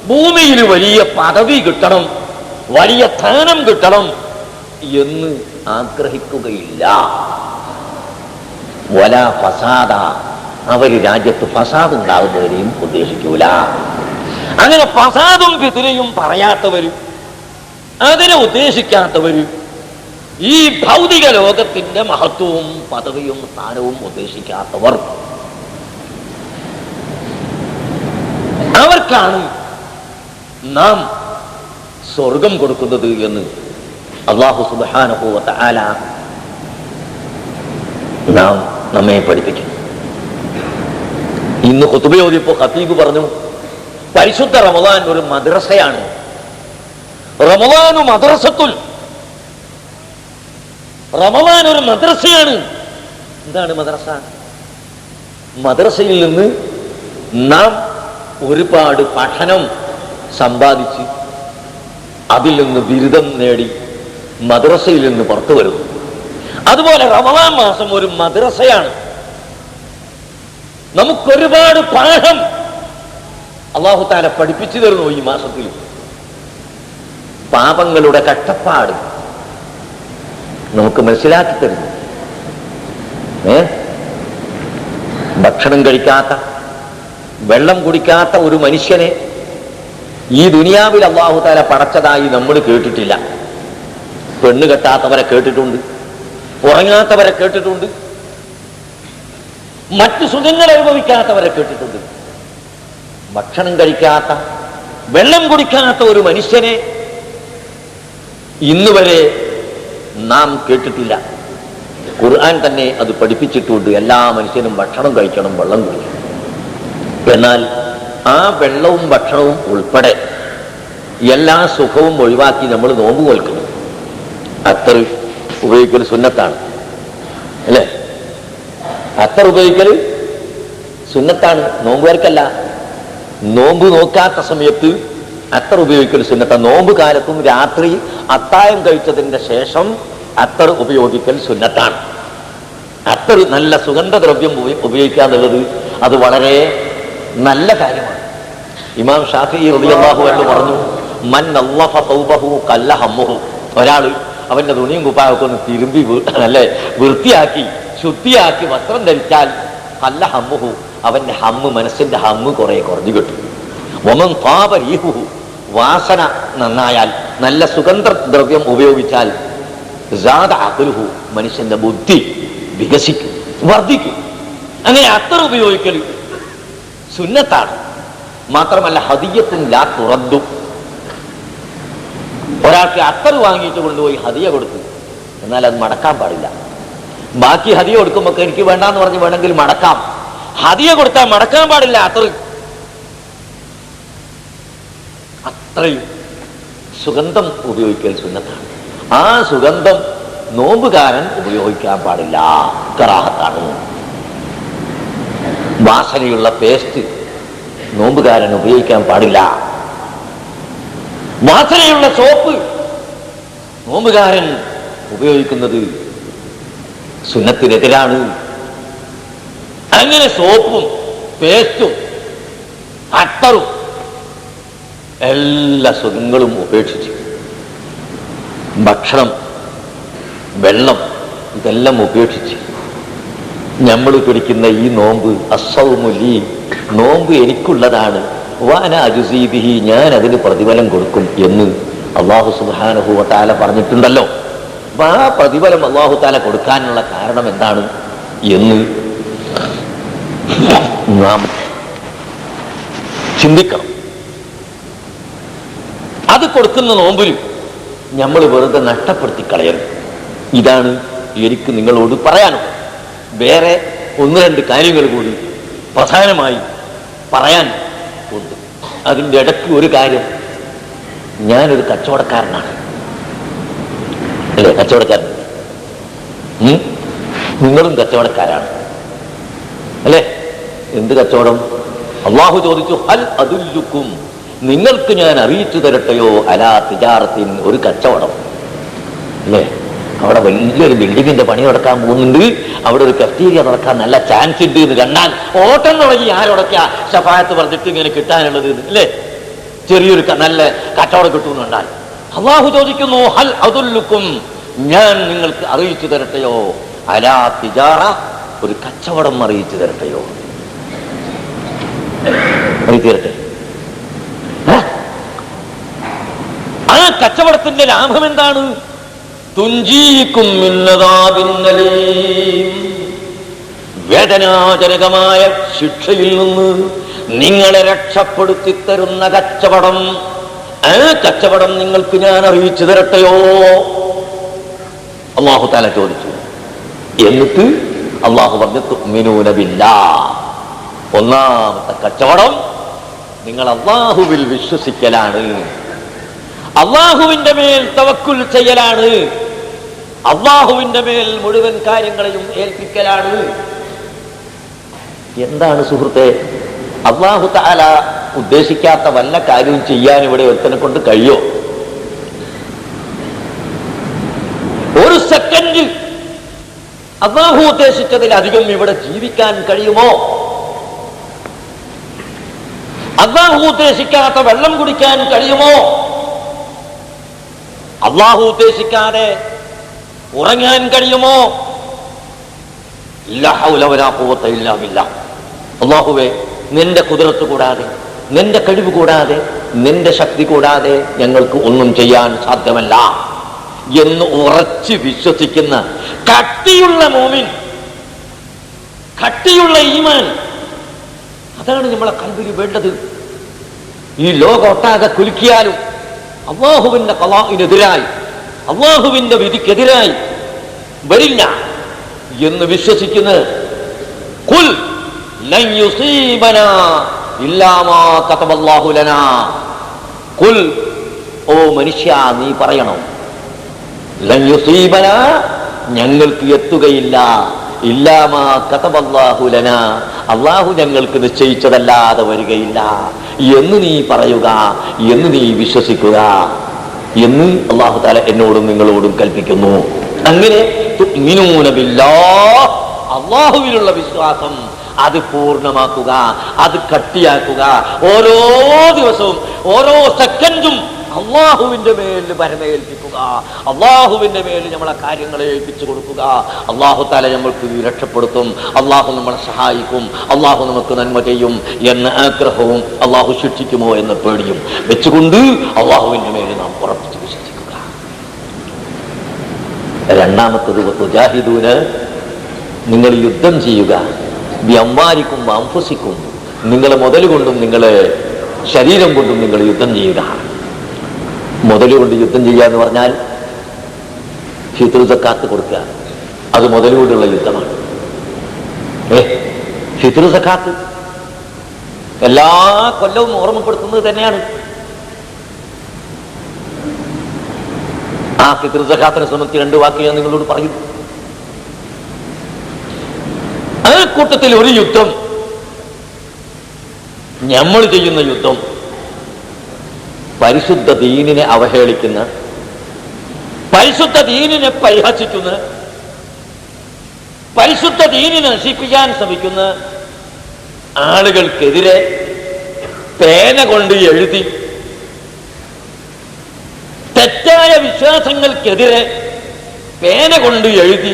ഭൂമിയിൽ വലിയ പദവി കിട്ടണം, വലിയ സ്ഥാനം കിട്ടണം എന്ന് ആഗ്രഹിക്കുകയില്ല. വലാ ഫസാദ, അവര് രാജ്യത്ത് ഫസാദ് ഉണ്ടാകുന്നവരെയും ഉദ്ദേശിക്കൂല. അങ്ങനെ ഫസാദും ഫിത്നയും പറയാത്തവരും അതിനെ ഉദ്ദേശിക്കാത്തവരും ഈ ഭൗതിക ലോകത്തിന്റെ മഹത്വവും പദവിയും സ്ഥാനവും ഉദ്ദേശിക്കാത്തവർ, അവർക്കാണ് നാം സ്വർഗം കൊടുക്കുന്നത് എന്ന് അല്ലാഹു സുബ്ഹാനഹു വ തആല നമ്മെ പഠിപ്പിക്കുന്നു. ഇന്ന് ഖുതുബ ഓതിയപ്പോ ഖതീബ് പറഞ്ഞു, പരിശുദ്ധ റമദാൻ ഒരു മദ്രസയാണ്. റമദാനു മദ്രസത്തുൽ, റമദാൻ ഒരു മദ്രസയാണ്. എന്താണ് മദ്രസ? മദ്രസയിൽ നിന്ന് നാം ഒരുപാട് പഠനം സമ്പാദിച്ച് അതിൽ നിന്ന് ബിരുദം നേടി മദ്രസയിൽ നിന്ന് പുറത്തു വരുന്നു. അതുപോലെ റമദാൻ മാസം ഒരു മദ്രസയാണ്. നമുക്കൊരുപാട് പാഠം അല്ലാഹു തആല പഠിപ്പിച്ചു തരുന്നു. ഈ മാസത്തിൽ പാപങ്ങളുടെ കഷ്ടപ്പാട് നമുക്ക് മനസ്സിലാക്കി തരുന്നു. ഭക്ഷണം കഴിക്കാത്ത, വെള്ളം കുടിക്കാത്ത ഒരു മനുഷ്യനെ ഈ ദുനിയാവിൽ അല്ലാഹു തആല പടച്ചതായി നമ്മൾ കേട്ടിട്ടില്ല. പെണ്ണ് കെട്ടാത്തവരെ കേട്ടിട്ടുണ്ട്, ഉറങ്ങാത്തവരെ കേട്ടിട്ടുണ്ട്, മറ്റു സുഖങ്ങൾ അനുഭവിക്കാത്തവരെ കേട്ടിട്ടുണ്ട്. ഭക്ഷണം കഴിക്കാത്ത, വെള്ളം കുടിക്കാത്ത ഒരു മനുഷ്യനെ ഇന്നുവരെ നാം കേട്ടിട്ടില്ല. ഖുർആൻ തന്നെ അത് പഠിപ്പിച്ചിട്ടുണ്ട്. എല്ലാ മനുഷ്യനും ഭക്ഷണം കഴിക്കണം, വെള്ളം കുടിക്കണം. എന്നാൽ ആ വെള്ളവും ഭക്ഷണവും ഉൾപ്പെടെ എല്ലാ സുഖവും ഒഴിവാക്കി നമ്മൾ നോമ്പ് നോൽക്കുന്നു. അത്തർ ഉപയോഗിക്കൽ സുന്നത്താണ്, അല്ലേ? അത്തർ ഉപയോഗിക്കൽ സുന്നത്താണ്, നോമ്പുകാർക്കല്ല. നോമ്പ് നോക്കാത്ത സമയത്ത് അത്തർ ഉപയോഗിക്കൽ സുന്നത്താണ്. നോമ്പ് കാലത്തും രാത്രി അത്തായം കഴിച്ചതിന്റെ ശേഷം അത്തർ ഉപയോഗിക്കൽ സുന്നത്താണ്. അത്തർ നല്ല സുഗന്ധദ്രവ്യം ഉപയോഗിക്കുക എന്നുള്ളത് അത് വളരെ നല്ല കാര്യമാണ്. ഇമാം ഷാഫിഈ റളിയല്ലാഹു അൻഹു പറഞ്ഞു, മൻ നളഫ തൗബഹു ഖല്ല ഹമ്മുഹു. ഒരാൾ അവന്റെ തുണിയും കുപ്പായൊക്കെ ഒന്ന് തിരുമ്പി നല്ല വൃത്തിയാക്കി ശുദ്ധിയാക്കി വസ്ത്രം ധരിച്ചാൽ ഖല്ല ഹമ്മുഹു, അവന്റെ ഹമ്മ്, മനസ്സിന്റെ ഹമ്മ് കുറെ കുറഞ്ഞു കിട്ടും. വമൻ ത്വാബ റീഹുഹു, വാസന നന്നായാൽ, നല്ല സുഗന്ധദ്രവ്യം ഉപയോഗിച്ചാൽ സാദ അഖ്ലുഹു, മനുഷ്യന്റെ ബുദ്ധി വികസിക്കും, വർദ്ധിക്കും. അങ്ങനെ അത്തർ ഉപയോഗിക്കൽ സുന്നത്താണ്. മാത്രമല്ല ഹദിയത്തുൻ ലാ തുറദ്ദു, ഒരാൾക്ക് അത്തർ വാങ്ങിയിട്ട് കൊണ്ടുപോയി ഹദിയ കൊടുത്തു, എന്നാൽ അത് മടക്കാൻ പാടില്ല. ബാക്കി ഹദിയ കൊടുക്കുമ്പോൾ എനിക്ക് വേണ്ടാന്ന് പറഞ്ഞ് വേണമെങ്കിൽ മടക്കാം. ഹദിയ കൊടുത്താൽ മടക്കാൻ പാടില്ല. അത്രയും സുഗന്ധം ഉപയോഗിക്കൽ സുന്നത്താണ്. ആ സുഗന്ധം നോമ്പുകാരൻ ഉപയോഗിക്കാൻ പാടില്ല, കറാഹത്താണ്. വാസനയുള്ള പേസ്റ്റ് നോമ്പുകാരൻ ഉപയോഗിക്കാൻ പാടില്ല. വാസനയുള്ള സോപ്പ് നോമ്പുകാരൻ ഉപയോഗിക്കുന്നത് സുന്നത്തിനെതിരാണ്. അങ്ങനെ സോപ്പും പേസ്റ്റും അത്തറും എല്ലാ സുഖങ്ങളും ഉപേക്ഷിച്ച് ഭക്ഷണം, വെള്ളം ഇതെല്ലാം ഉപേക്ഷിച്ച് നമ്മൾ പിടിക്കുന്ന ഈ നോമ്പ്, അസ്സൗമുലി, നോമ്പ് എനിക്കുള്ളതാണ്, വാന അജുസീബിഹി, ഞാൻ അതിന് പ്രതിഫലം കൊടുക്കും എന്ന് അല്ലാഹു സുബ്ഹാനഹു വ തആല പറഞ്ഞിട്ടുണ്ടല്ലോ. ആ പ്രതിഫലം അല്ലാഹു തആല കൊടുക്കാനുള്ള കാരണം എന്താണ് എന്ന് നാം ചിന്തിക്കണം. അത് കൊടുക്കുന്ന നോമ്പിലും നമ്മൾ വെറുതെ നഷ്ടപ്പെടുത്തി കളയരുത്. ഇതാണ് എനിക്ക് നിങ്ങളോട് പറയാനുള്ളത്. വേറെ ഒന്ന് രണ്ട് കാര്യങ്ങൾ കൂടി പ്രധാനമായി പറയാൻ ഉണ്ട്. അതിൻ്റെ ഇടയ്ക്ക് ഒരു കാര്യം, ഞാനൊരു കച്ചവടക്കാരനാണ്, അല്ലേ? കച്ചവടക്കാരൻ, നിങ്ങളും കച്ചവടക്കാരാണ്, അല്ലേ? എന്ത് കച്ചവടം? അല്ലാഹു ചോദിച്ചു, ഹൽ അദുല്ലുക്കും, നിങ്ങൾക്ക് ഞാൻ അറിയിച്ചു തരട്ടെയോ അലാ തിജാറത്തിൻ, ഒരു കച്ചവടം, അല്ലേ? അവിടെ വലിയൊരു ബിൽഡിങ്ങിന്റെ പണി നടക്കാൻ പോകുന്നുണ്ട്, അവിടെ ഒരു കഫ്റ്റീരിയ നടക്കാൻ നല്ല ചാൻസ് ഉണ്ട് എന്ന് കണ്ടാൽ ഓട്ടം തുടങ്ങി. ആരോടൊക്കെയാ ശഫായത്ത് പറഞ്ഞിട്ട് ഇങ്ങനെ കിട്ടാനുള്ളത്, അല്ലേ? ചെറിയൊരു നല്ല കച്ചവടം കിട്ടുന്നുണ്ടാൽ അല്ലാഹു ചോദിക്കുന്നു, ഹൽ അദുല്ലുക്കും, ഞാൻ നിങ്ങൾക്ക് അറിയിച്ചു തരട്ടെയോ അലാ തിജാറ, ഒരു കച്ചവടം അറിയിച്ചു തരട്ടെയോ? അറിയിച്ചു തരട്ടെ. ആ കച്ചവടത്തിന്റെ ലാഭം എന്താണ്? തുഞ്ചീക്കും വേദനാജനകമായ ശിക്ഷയിൽ നിന്ന് നിങ്ങളെ രക്ഷപ്പെടുത്തി തരുന്ന കച്ചവടം. ആ കച്ചവടം നിങ്ങൾക്ക് ഞാൻ അറിയിച്ചു തരട്ടെയോ? അല്ലാഹു തആല ചോദിച്ചു. എന്നിട്ട് അല്ലാഹു പറഞ്ഞു, തുഅ്മിനൂന ബില്ലാഹ്, ഒന്നാമത്തെ കച്ചവടം നിങ്ങൾ അല്ലാഹുവിൽ വിശ്വസിക്കലാണ്, അല്ലാഹുവിന്റെ മേൽ തവക്കുൽ ചെയ്യലാണ്, അല്ലാഹുവിന്റെ മേൽ മുഴുവൻ കാര്യങ്ങളെയും ഏൽപ്പിക്കലാണ്. എന്താണ് സുഹൃത്തെ, അല്ലാഹു തആല ഉദ്ദേശിക്കാത്ത വല്ല കാര്യവും ചെയ്യാൻ ഇവിടെ ഒരുത്തനെ കൊണ്ട് കഴിയോ? ഒരു സെക്കൻഡ് അല്ലാഹു ഉദ്ദേശിച്ചതിലധികം ഇവിടെ ജീവിക്കാൻ കഴിയുമോ? അല്ലാഹു ഉദ്ദേശിക്കാത്ത വെള്ളം കുടിക്കാൻ കഴിയുമോ? അല്ലാഹു ഉദ്ദേശിക്കാതെ ഉറങ്ങാൻ കഴിയുമോ? ലാ ഹൗല വലാ ഖുവത ഇല്ലാ ബില്ലാഹ്. അല്ലാഹുവേ, നിന്റെ ഖുദ്റത്ത് കൂടാതെ, നിന്റെ കഴിവ് കൂടാതെ, നിന്റെ ശക്തി കൂടാതെ ഞങ്ങൾക്ക് ഒന്നും ചെയ്യാൻ സാധ്യമല്ല എന്ന് ഉറച്ച് വിശ്വസിക്കുന്ന കട്ടിയുള്ള മോമിൻ, കട്ടിയുള്ള ഈമാൻ, അതാണ് നമ്മളെ കൽബിൽ വേണ്ടത്. ഈ ലോകം ഒട്ടാകെ കുലുക്കിയാലും അല്ലാഹുവിന്റെ ഖളാഇനെതിരായി, അല്ലാഹുവിന്റെ വിധിക്കെതിരായി വരില്ല എന്ന് വിശ്വസിക്കുന്നത്. ഖുൽ ലൻ യുസീബനാ ഇല്ലാ മാ കതബല്ലാഹു ലനാ. ഖുൽ, ഓ മനുഷ്യ, നീ പറയണം, ലൻ യുസീബനാ, ഞങ്ങൾക്ക് എത്തുകയില്ല, ഇല്ലാ മാ കതബല്ലാഹു ലനാ, അല്ലാഹു ഞങ്ങൾക്ക് നിശ്ചയിച്ചതല്ലാതെ വരികയില്ല എന്ന് നീ പറയുക, എന്ന് നീ വിശ്വസിക്കുക എന്ന് അല്ലാഹു തആല എന്നോടും നിങ്ങളോടും കൽപ്പിക്കുന്നു. അങ്ങനെ തുഅ്മിനൂന ബില്ലാഹ്, അല്ലാഹുവിലുള്ള വിശ്വാസം അത് പൂർണ്ണമാക്കുക, അത് കട്ടിയാക്കുക. ഓരോ ദിവസവും ഓരോ സെക്കൻഡും അള്ളാഹുവിന്റെ മേൽ ഭരമേൽപ്പിക്കുക, അള്ളാഹുവിന്റെ മേൽ നമ്മളെ കാര്യങ്ങളെ ഏൽപ്പിച്ചു കൊടുക്കുക. അള്ളാഹു തആല നമ്മൾക്ക് രക്ഷപ്പെടുത്തും, അള്ളാഹു നമ്മളെ സഹായിക്കും, അള്ളാഹു നമുക്ക് നന്മ ചെയ്യും എന്ന ആഗ്രഹവും അള്ളാഹു ശിക്ഷിക്കുമോ എന്ന പേടിയും വെച്ചുകൊണ്ട് അള്ളാഹുവിന്റെ മേൽ നാം ഉറപ്പിച്ച് വിശ്വസിക്കുക. രണ്ടാമത്തത് തുജാഹിദൂന, നിങ്ങൾ യുദ്ധം ചെയ്യുക, ബിഅംവാലിക്കും വഅൻഫുസിക്കും, നിങ്ങളെ മുതൽ കൊണ്ടും നിങ്ങളെ ശരീരം കൊണ്ടും നിങ്ങൾ യുദ്ധം ചെയ്യുക. മുതൽ കൊണ്ട് യുദ്ധം ചെയ്യുക എന്ന് പറഞ്ഞാൽ ഫിത്ർ സക്കാത്ത് കൊടുക്കുക, അത് മുതൽ കൊണ്ടുള്ള യുദ്ധമാണ്. ഫിത്ർ സക്കാത്ത് എല്ലാ കൊല്ലവും ഓർമ്മപ്പെടുത്തുന്നത് തന്നെയാണ്. ആ ഫിത്ർ സക്കാത്തിനെ സംബന്ധിച്ച് രണ്ട് വാക്ക് ഞാൻ നിങ്ങളോട് പറയുന്നു. ആ കൂട്ടത്തിൽ ഒരു യുദ്ധം, നമ്മൾ ചെയ്യുന്ന യുദ്ധം, പരിശുദ്ധ ദീനിനെ അവഹേളിക്കുന്ന, പരിശുദ്ധ ദീനിനെ പരിഹസിക്കുന്ന, പരിശുദ്ധ ദീനിനെ നശിപ്പിക്കാൻ ശ്രമിക്കുന്ന ആളുകൾക്കെതിരെ പേന കൊണ്ട് എഴുതി, തെറ്റായ വിശ്വാസങ്ങൾക്കെതിരെ പേന കൊണ്ട് എഴുതി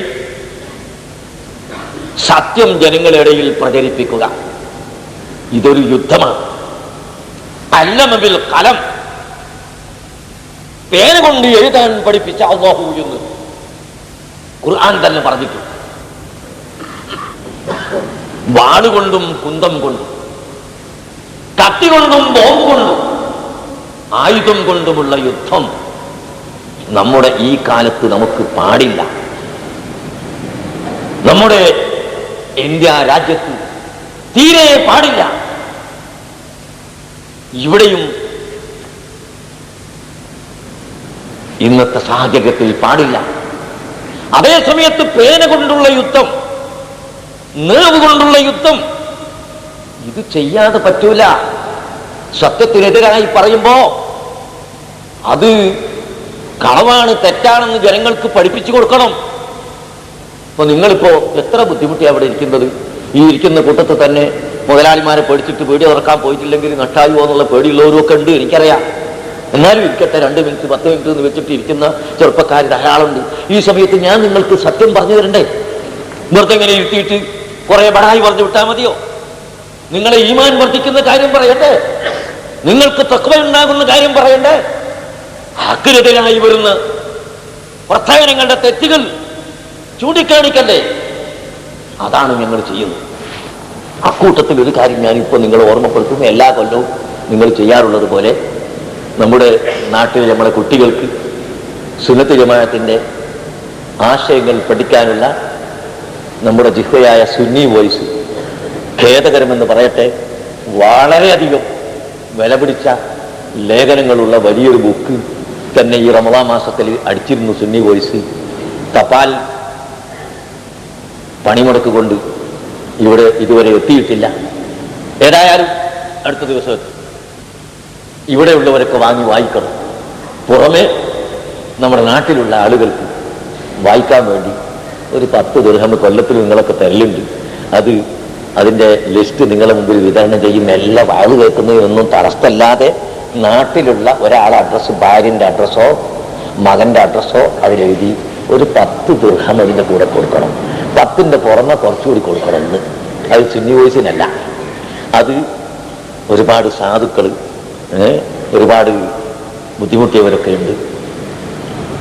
സത്യം ജനങ്ങളിടയിൽ പ്രചരിപ്പിക്കുക. ഇതൊരു യുദ്ധമാണ്. അല്ലമ ബിൽ ഖലം, പേന കൊണ്ട് എഴുതാൻ പഠിപ്പിച്ച അല്ലാഹു എന്ന് ഖുർആൻ തന്നെ പറഞ്ഞിട്ടുണ്ട്. വാളുകൊണ്ടും കുന്തം കൊണ്ടും കത്തി കൊണ്ടും ബോംബ് കൊണ്ടും ആയുധം കൊണ്ടുമുള്ള യുദ്ധം നമ്മുടെ ഈ കാലത്ത് നമുക്ക് പാടില്ല. നമ്മുടെ ഇന്ത്യ രാജ്യത്ത് തീരെ പാടില്ല. ഇവിടെയും ഇന്നത്തെ സാഹചര്യത്തിൽ പാടില്ല. അതേസമയത്ത് പേന കൊണ്ടുള്ള യുദ്ധം, നേവ് കൊണ്ടുള്ള യുദ്ധം, ഇത് ചെയ്യാതെ പറ്റൂല. സത്യത്തിനെതിരായി പറയുമ്പോ അത് കളവാണ്, തെറ്റാണെന്ന് ജനങ്ങൾക്ക് പഠിപ്പിച്ചു കൊടുക്കണം. അപ്പൊ നിങ്ങളിപ്പോ എത്ര ബുദ്ധിമുട്ടി അവിടെ ഇരിക്കുന്നത്. ഈ ഇരിക്കുന്ന കൂട്ടത്തിൽ തന്നെ മുതലാളിമാരെ പേടിച്ചിട്ട് പേടി തുറക്കാൻ പോയിട്ടില്ലെങ്കിൽ നഷ്ടായോ എന്നുള്ള പേടിയുള്ളവരും ഒക്കെ ഉണ്ട്, എനിക്കറിയാം. എന്നാലും ഇരിക്കട്ടെ, 2 മിനിറ്റ് 10 മിനിറ്റ് എന്ന് വെച്ചിട്ട് ഇരിക്കുന്ന ചെറുപ്പക്കാർ ധാരാളമുണ്ട്. ഈ സമയത്ത് ഞാൻ നിങ്ങൾക്ക് സത്യം പറഞ്ഞു തരണ്ടേ? വെറുതെ ഇങ്ങനെ ഇരുത്തിയിട്ട് കുറെ ബടായി പറഞ്ഞു വിട്ടാൽ മതിയോ? നിങ്ങളെ ഈമാൻ വർദ്ധിക്കുന്ന കാര്യം പറയട്ടെ, നിങ്ങൾക്ക് തഖ്വ ഉണ്ടാകുന്ന കാര്യം പറയണ്ടേ? ഹക്കിനെതിരായി വരുന്ന പ്രസ്ഥാനങ്ങളുടെ തെറ്റുകൾ ചൂണ്ടിക്കാണിക്കണ്ടേ? അതാണ് ഞങ്ങൾ ചെയ്യുന്നത്. അക്കൂട്ടത്തിൽ ഒരു കാര്യം ഞാനിപ്പോൾ നിങ്ങളെ ഓർമ്മപ്പെടുത്തുന്നു. എല്ലാ കൊല്ലവും നിങ്ങൾ ചെയ്യാറുള്ളത് പോലെ നമ്മുടെ നാട്ടിൽ നമ്മുടെ കുട്ടികൾക്ക് സുന്നത്ത് ജമാഅത്തിന്റെ ആശയങ്ങൾ പഠിക്കാനുള്ള നമ്മുടെ ജിഹ്വയായ സുന്നി വോയിസ് ഖേദകരമെന്ന് പറയട്ടെ, വളരെയധികം വില പിടിച്ച ലേഖനങ്ങളുള്ള വലിയൊരു ബുക്ക് തന്നെ ഈ റമദാൻ മാസത്തിൽ അടിച്ചിരുന്നു സുന്നി വോയിസ്. തപാൽ പണിമുടക്ക് കൊണ്ട് ഇവിടെ ഇതുവരെ എത്തിയിട്ടില്ല. ഏതായാലും അടുത്ത ദിവസം എത്തും. ഇവിടെയുള്ളവരൊക്കെ വാങ്ങി വായിക്കണം. പുറമെ നമ്മുടെ നാട്ടിലുള്ള ആളുകൾക്ക് വായിക്കാൻ വേണ്ടി ഒരു 10 ദിർഹം കൊല്ലത്തിൽ നിങ്ങളൊക്കെ തരലുണ്ട്. അതിൻ്റെ ലിസ്റ്റ് നിങ്ങളുടെ മുമ്പിൽ വിതരണം ചെയ്യും. എല്ലാ വാഴ് കേൾക്കുന്നതിനൊന്നും തടസ്സമല്ലാതെ നാട്ടിലുള്ള ഒരാളെ അഡ്രസ്സ്, ഭാര്യൻ്റെ അഡ്രസ്സോ മകൻ്റെ അഡ്രസ്സോ അതിലെഴുതി ഒരു 10 ദിർഹം അതിൻ്റെ കൂടെ കൊടുക്കണം. 10ൻ്റെ പുറമെ കുറച്ചുകൂടി കൊടുക്കണം എന്ന്. അത് സുന്നി വോയിസിനല്ല. അത് ഒരുപാട് സാധുക്കൾ, ഒരുപാട് ബുദ്ധിമുട്ടിയവരൊക്കെ ഉണ്ട്.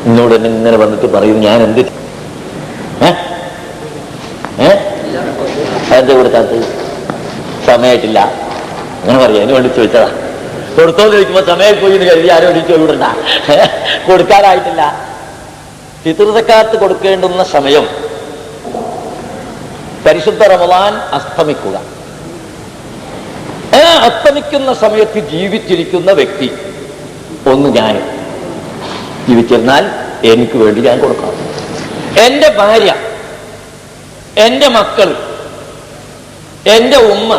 എന്നോട് എന്നെ ഇങ്ങനെ വന്നിട്ട് പറയും, ഞാൻ എന്ത് അതെന്താ കൊടുക്കാത്ത? സമയമായിട്ടില്ല അങ്ങനെ പറയാം. അതിന് വേണ്ടി ചോദിച്ചതാ. കൊടുത്തോന്ന് ചോദിക്കുമ്പോൾ സമയം പോയി എന്ന് കരുതി ആരും വേണ്ടി ചോദിക്കണ്ട. കൊടുക്കാനായിട്ടില്ല. ഫിത്ർ സക്കാത്ത് കൊടുക്കേണ്ടുന്ന സമയം പരിശുദ്ധ റമളാൻ അസ്തമിക്കുക. അസ്തമിക്കുന്ന സമയത്ത് ജീവിച്ചിരിക്കുന്ന വ്യക്തി, ഒന്ന് ഞാൻ ജീവിച്ചിരുന്നാൽ എനിക്ക് വേണ്ടി ഞാൻ കൊടുക്കണം. എൻ്റെ ഭാര്യ, എൻ്റെ മക്കൾ, എൻ്റെ ഉമ്മ,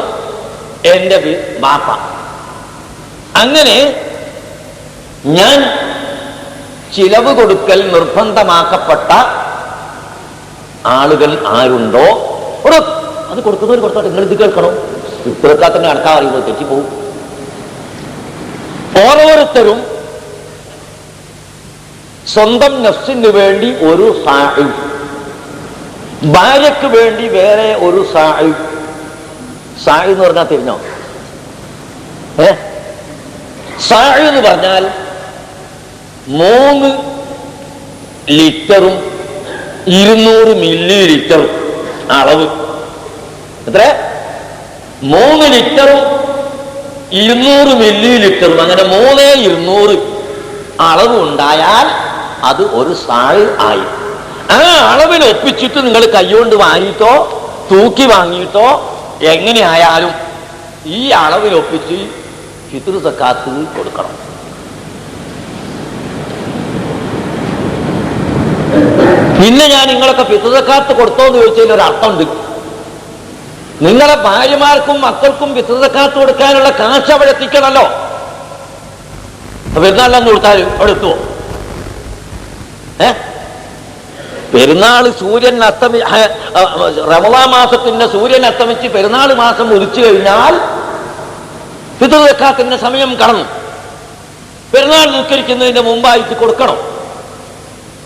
എൻ്റെ ബാപ്പ, അങ്ങനെ ഞാൻ ചിലവ് കൊടുക്കൽ നിർബന്ധമാക്കപ്പെട്ട ആളുകൾ ആരുണ്ടോ അത് കൊടുക്കുന്നവർ കൊടുത്തോട്ടെ. നിങ്ങൾ ഇത് കേൾക്കണം. ഇപ്പോഴൊക്കെ തന്നെ അടക്കാൻ അറിയുമ്പോൾ തെറ്റിപ്പോവും. ഓരോരുത്തരും സ്വന്തം നഫ്സിന് വേണ്ടി ഒരു സാഇ, ഭാര്യയ്ക്ക് വേണ്ടി വേറെ ഒരു സാഇ. സാഇ എന്ന് പറഞ്ഞാൽ തിരിഞ്ഞോ? സാഇ എന്ന് പറഞ്ഞാൽ 3 ലിറ്ററും 200 മില്ലി ലിറ്ററും അളവ്. എത്ര? 3 ലിറ്ററും 200 മില്ലി ലിറ്ററും, അങ്ങനെ 3,200 അളവ് ഉണ്ടായാൽ അത് ഒരു സാഴ് ആയി. ആ അളവിൽ ഒപ്പിച്ചിട്ട് നിങ്ങൾ കൈകൊണ്ട് വാങ്ങിയിട്ടോ തൂക്കി വാങ്ങിയിട്ടോ എങ്ങനെയായാലും ഈ അളവിൽ ഒപ്പിച്ച് ഫിത്ർ സക്കാത്ത് കൊടുക്കണം. പിന്നെ ഞാൻ നിങ്ങളൊക്കെ ഫിത്ർ സക്കാത്ത് കൊടുത്തോന്ന് ചോദിച്ചതിൽ ഒരർത്ഥമുണ്ട്. നിങ്ങളെ ഭാര്യമാർക്കും മക്കൾക്കും ഫിത്ർ സക്കാത്ത് കൊടുക്കാനുള്ള കാശ് അവിടെ എത്തിക്കണമല്ലോ. പെരുന്നാളിലന്ന് കൊടുത്താൽ അവിടെ എത്തുമോ? പെരുന്നാൾ സൂര്യൻ റമളാൻ മാസത്തിന്റെ സൂര്യൻ അസ്തമിച്ച് പെരുന്നാൾ മാസം ഉദിച്ചു കഴിഞ്ഞാൽ ഫിത്ർ സക്കാത്തിന്റെ സമയം കടന്നു. പെരുന്നാൾ നിസ്കരിക്കുന്നതിന്റെ മുമ്പായിട്ട് കൊടുക്കണം.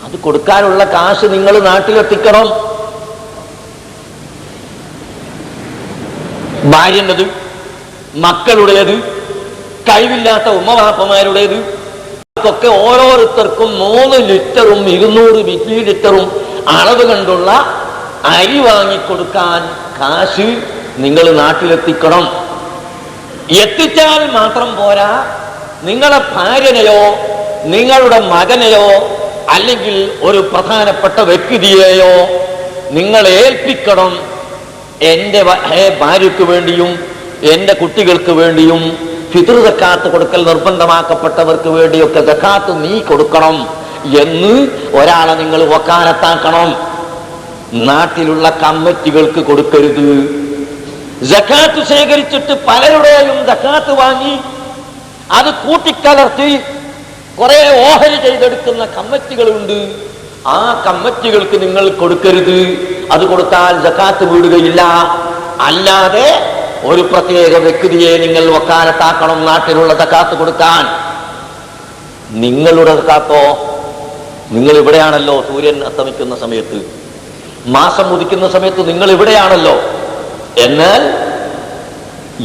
അത് കൊടുക്കാനുള്ള കാശ് നിങ്ങൾ നാട്ടിലെത്തിക്കണം. ഭാര്യൻ്റെത്, മക്കളുടേത്, കഴിവില്ലാത്ത ഉമ്മവാപ്പമാരുടേത് ഒക്കെ ഓരോരുത്തർക്കും 3 ലിറ്ററും 200 മില്ലി ലിറ്ററും അളവ് കണ്ടുള്ള അരി വാങ്ങിക്കൊടുക്കാൻ കാശ് നിങ്ങൾ നാട്ടിലെത്തിക്കണം. എത്തിച്ചാൽ മാത്രം പോരാ, നിങ്ങളെ ഭാര്യനെയോ നിങ്ങളുടെ മകനെയോ അല്ലെങ്കിൽ ഒരു പ്രധാനപ്പെട്ട വ്യക്തിയെയോ നിങ്ങൾ ഏൽപ്പിക്കണം. എൻ്റെ ഭാര്യയ്ക്ക് വേണ്ടിയും എൻ്റെ കുട്ടികൾക്ക് വേണ്ടിയും ഫിത്ർ സക്കാത്ത് കൊടുക്കൽ നിർബന്ധമാക്കപ്പെട്ടവർക്ക് വേണ്ടിയൊക്കെ സക്കാത്ത് നീ കൊടുക്കണം എന്ന് ഒരാളെ നിങ്ങൾ വക്കാലത്താക്കണം. നാട്ടിലുള്ള കമ്മിറ്റികൾക്ക് കൊടുക്കരുത്. സക്കാത്ത് ശേഖരിച്ചിട്ട് പലരുടെയും സക്കാത്ത് വാങ്ങി അത് കൂട്ടിക്കലർത്തി കുറെ ഓഹരി ചെയ്തെടുക്കുന്ന കമ്മിറ്റികളുണ്ട്. ആ കമ്മിറ്റികൾക്ക് നിങ്ങൾ കൊടുക്കരുത്. അത് കൊടുത്താൽ സക്കാത്ത് വീടുകയില്ല. അല്ലാതെ ഒരു പ്രത്യേക വ്യക്തിയെ നിങ്ങൾ വക്കാലത്താക്കണം നാട്ടിലുള്ള സക്കാത്ത് കൊടുക്കാൻ. നിങ്ങളുടെ സക്കാത്തോ? നിങ്ങൾ ഇവിടെയാണല്ലോ. സൂര്യൻ അസ്തമിക്കുന്ന സമയത്ത്, മാസം ഉദിക്കുന്ന സമയത്ത് നിങ്ങൾ ഇവിടെയാണല്ലോ. എന്നാൽ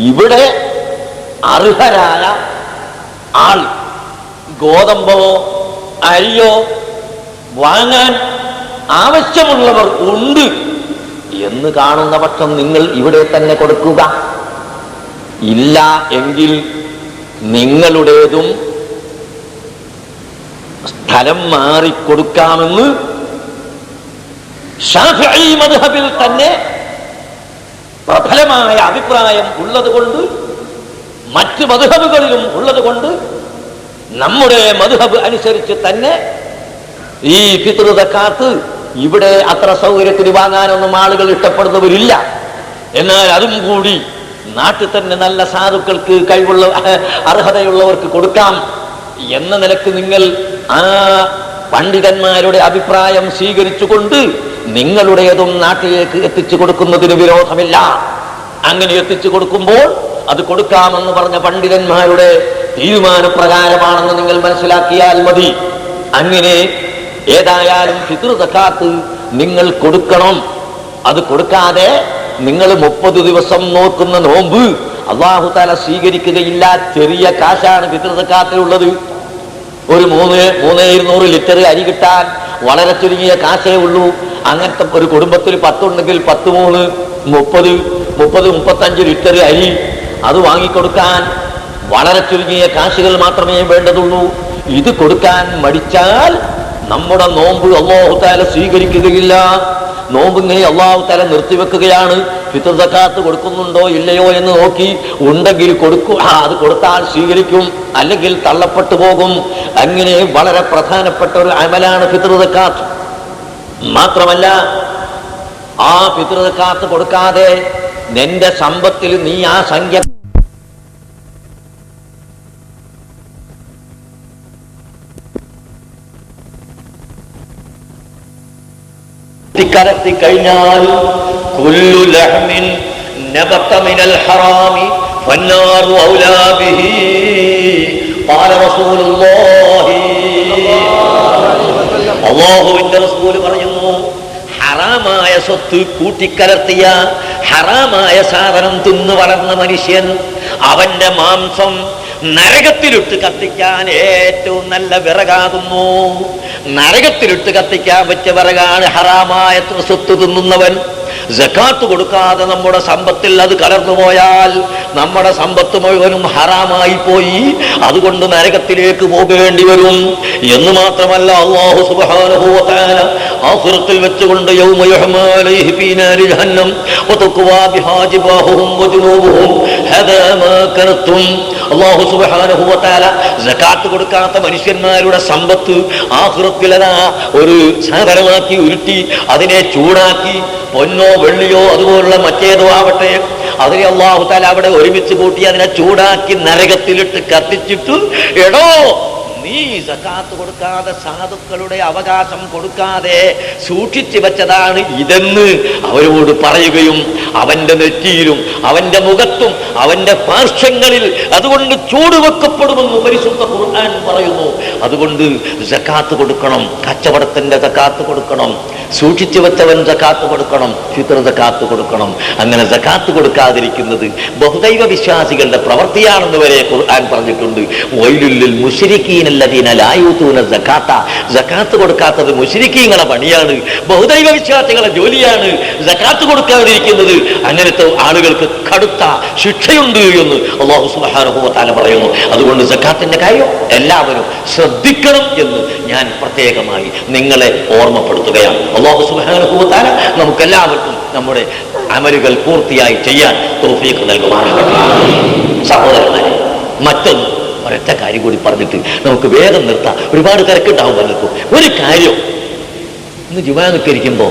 ഇവിടെ അർഹരായ ആൾ ഗോതമ്പോ അരിയോ വാങ്ങാൻ ആവശ്യമുള്ളവർ ഉണ്ട് എന്ന് കാണുന്ന പക്ഷം നിങ്ങൾ ഇവിടെ തന്നെ കൊടുക്കുക. ഇല്ല എങ്കിൽ നിങ്ങളുടേതും സ്ഥലം മാറിക്കൊടുക്കാമെന്ന് ശാഫിഈ മദ്ഹബിൽ തന്നെ പ്രബലമായ അഭിപ്രായം ഉള്ളത് കൊണ്ട്, മറ്റ് മദ്ഹബുകളിലും ഉള്ളത് കൊണ്ട്, നമ്മുടെ മദ്ഹബ് അനുസരിച്ച് തന്നെ ഈ ഫിത്ർ സക്കാത്ത് ഇവിടെ അത്ര സൗകര്യത്തിന് വാങ്ങാനൊന്നും ആളുകൾ ഇഷ്ടപ്പെടുന്നവരില്ല. എന്നാൽ അതും കൂടി നാട്ടിൽ തന്നെ നല്ല സാധുക്കൾക്ക്, കഴിവുള്ള അർഹതയുള്ളവർക്ക് കൊടുക്കാം എന്ന നിലക്ക് നിങ്ങൾ ആ പണ്ഡിതന്മാരുടെ അഭിപ്രായം സ്വീകരിച്ചുകൊണ്ട് നിങ്ങളുടേതും നാട്ടിലേക്ക് എത്തിച്ചു കൊടുക്കുന്നതിന് വിരോധമില്ല. അങ്ങനെ എത്തിച്ചു കൊടുക്കുമ്പോൾ അത് കൊടുക്കാമെന്ന് പറഞ്ഞ പണ്ഡിതന്മാരുടെ തീരുമാനപ്രകാരമാണെന്ന് നിങ്ങൾ മനസ്സിലാക്കിയാൽ മതി. അങ്ങനെ ഏതായാലും ഫിത്ർ സക്കാത്ത് നിങ്ങൾ കൊടുക്കണം. അത് കൊടുക്കാതെ നിങ്ങൾ 30 ദിവസം നോക്കുന്ന നോമ്പ് അല്ലാഹു തആല സ്വീകരിക്കുകയില്ല. ചെറിയ കാശാണ് ഫിത്ർ സക്കാത്തിലുള്ളത്. ഒരു 300 ലിറ്റർ അരി കിട്ടാൻ വളരെ ചുരുങ്ങിയ കാശേ ഉള്ളൂ. അങ്ങനത്തെ ഒരു കുടുംബത്തിൽ 10 ഉണ്ടെങ്കിൽ 10 3 30-35 ലിറ്റർ അരി അത് വാങ്ങിക്കൊടുക്കാൻ വളരെ ചുരുങ്ങിയ കാശുകൾ മാത്രമേ വേണ്ടതുള്ളൂ. ഇത് കൊടുക്കാൻ മടിച്ചാൽ നമ്മുടെ നോമ്പ് അല്ലാഹു തആല സ്വീകരിക്കുകയില്ല. നോമ്പ് ഇങ്ങനെ അല്ലാഹു തആല നിർത്തിവെക്കുകയാണ്. ഫിത്ർ സക്കാത്ത് കൊടുക്കുന്നുണ്ടോ ഇല്ലയോ എന്ന് നോക്കി, ഉണ്ടെങ്കിൽ കൊടുക്കും, അത് കൊടുത്താൽ സ്വീകരിക്കും, അല്ലെങ്കിൽ തള്ളപ്പെട്ടു പോകും. അങ്ങനെ വളരെ പ്രധാനപ്പെട്ട ഒരു അമലാണ് ഫിത്ർ സക്കാത്ത്. മാത്രമല്ല, ആ ഫിത്ർ സക്കാത്ത് കൊടുക്കാതെ നിന്റെ സമ്പത്തിൽ നീ ആ സംഖ്യ കലർത്തി കഴിഞ്ഞാൽ കുല്ലു ലഹ്മിൻ നബത മിനൽ ഹറാമി ഫന്നാറു ഔലാ ബിഹി ഖാല റസൂലുള്ളാഹി. അല്ലാഹുവിന്റെ റസൂൽ പറയുന്നു, ഹറാമായ സ്വത്ത് കൂട്ടിക്കലർത്തിയ, ഹറാമായ സാധനം തിന്നു വളർന്ന മനുഷ്യൻ, അവന്റെ മാംസം നരകത്തിലിട്ട് കത്തിക്കാൻ ഏറ്റവും നല്ല വിറകാകുന്നു. നരകത്തിലിട്ട് കത്തിക്കാൻ പറ്റിയ വിറകാണ് ഹറാമായ സ്വത്ത് തിന്നുന്നവൻ. സക്കാത്ത് കൊടുക്കാതെ നമ്മുടെ സമ്പത്തിൽ അത് കലർന്നു പോയാൽ നമ്മുടെ സമ്പത്ത് മുഴുവനും ഹറാമായി പോയി. അതുകൊണ്ട് നരകത്തിലേക്ക് പോകേണ്ടി വരും. എന്ന് മാത്രമല്ല, അല്ലാഹു സുബ്ഹാനഹു വ തആല ആഖിറത്തിൽ വെച്ചുകൊണ്ട് യൗമ യുഹ്മാ അലൈഹി ഫീ നാരി ജഹന്നം വതുഖ്വാ ബിഹാ ജിബാഹുഹും വജുനൂബുഹും ഹദാ മാ കനതും. അല്ലാഹു സുബ്ഹാനഹു വ തആല സക്കാത്ത് കൊടുക്കാത്ത മനുഷ്യന്മാരുടെ സമ്പത്ത് ആഖിറത്തിലതാ ഒരു സാധനമാക്കി ഉരുട്ടി അതിനെ ചൂടാക്കി, പൊന്നോ വെള്ളിയോ അതുപോലുള്ള മറ്റേതോ ആവട്ടെ, അതിനെ അല്ലാഹു തആല അവിടെ ഒരുമിച്ച് കൂട്ടി അതിനെ ചൂടാക്കി നരകത്തിലിട്ട് കത്തിച്ചിട്ട്, എടോ നീ സക്കാത്ത് കൊടുക്കാതെ, സാധുക്കളുടെ അവകാശം കൊടുക്കാതെ സൂക്ഷിച്ചു വെച്ചതാണ് ഇതെന്ന് അവരോട് പറയുകയും അവന്റെ നെറ്റിയിലും അവന്റെ മുഖത്തും അവന്റെ പാർശ്വങ്ങളിൽ അതുകൊണ്ട് ചൂടുവെക്കപ്പെടുമെന്ന് പരിശുദ്ധ ഖുർആൻ പറയുന്നു. അതുകൊണ്ട് സക്കാത്ത് കൊടുക്കണം, കച്ചവടത്തിന്റെ സക്കാത്ത് കൊടുക്കണം, സൂക്ഷിച്ചു വെച്ചവൻ സക്കാത്ത് കൊടുക്കണം, ഫിത്ർ സക്കാത്ത് കൊടുക്കണം. അങ്ങനെ സക്കാത്ത് കൊടുക്കാതിരിക്കുന്നത് ബഹുദൈവ വിശ്വാസികളുടെ പ്രവൃത്തിയാണെന്ന് വരെ ഖുർആൻ പറഞ്ഞിട്ടുണ്ട്. വൈലുൽ മുശ്രിക്കീന അല്ലദീന ലാ യൂതൂന സക്കാത്ത. സക്കാത്ത് കൊടുക്കാത്തത് മുശ്രിക്കീങ്ങളുടെ പണിയാണ്, ബഹുദൈവ വിശ്വാസികളുടെ ജോലിയാണ് സക്കാത്ത് കൊടുക്കാതിരിക്കുന്നത്. അങ്ങനത്തെ ആളുകൾക്ക് കടുത്ത ശിക്ഷയുണ്ട് എന്ന് അല്ലാഹു സുബ്ഹാനഹു വ തആല പറയുന്നു. അതുകൊണ്ട് സക്കാത്തിന്റെ കാര്യം എല്ലാവരും ശ്രദ്ധിക്കണം എന്ന് ഞാൻ പ്രത്യേകമായി നിങ്ങളെ ഓർമ്മപ്പെടുത്തുകയാണ്. അല്ലാഹു സുബ്ഹാനഹു വ തആല നമുക്കെല്ലാവർക്കും നമ്മുടെ അമലുകൾ പൂർത്തിയായി ചെയ്യാൻ തൗഫീഖ് നൽകുമാറാകട്ടെ. സഹോദരന്മാരെ, മറ്റൊന്ന് ഒരൊറ്റ കാര്യം കൂടി പറഞ്ഞിട്ട് നമുക്ക് വേഗം നിർത്താം. ഒരുപാട് തിരക്കുണ്ടാവും പലർക്കും. ഒരു കാര്യം, ഇന്ന് ജുമാ നിസ്കരിക്കുമ്പോ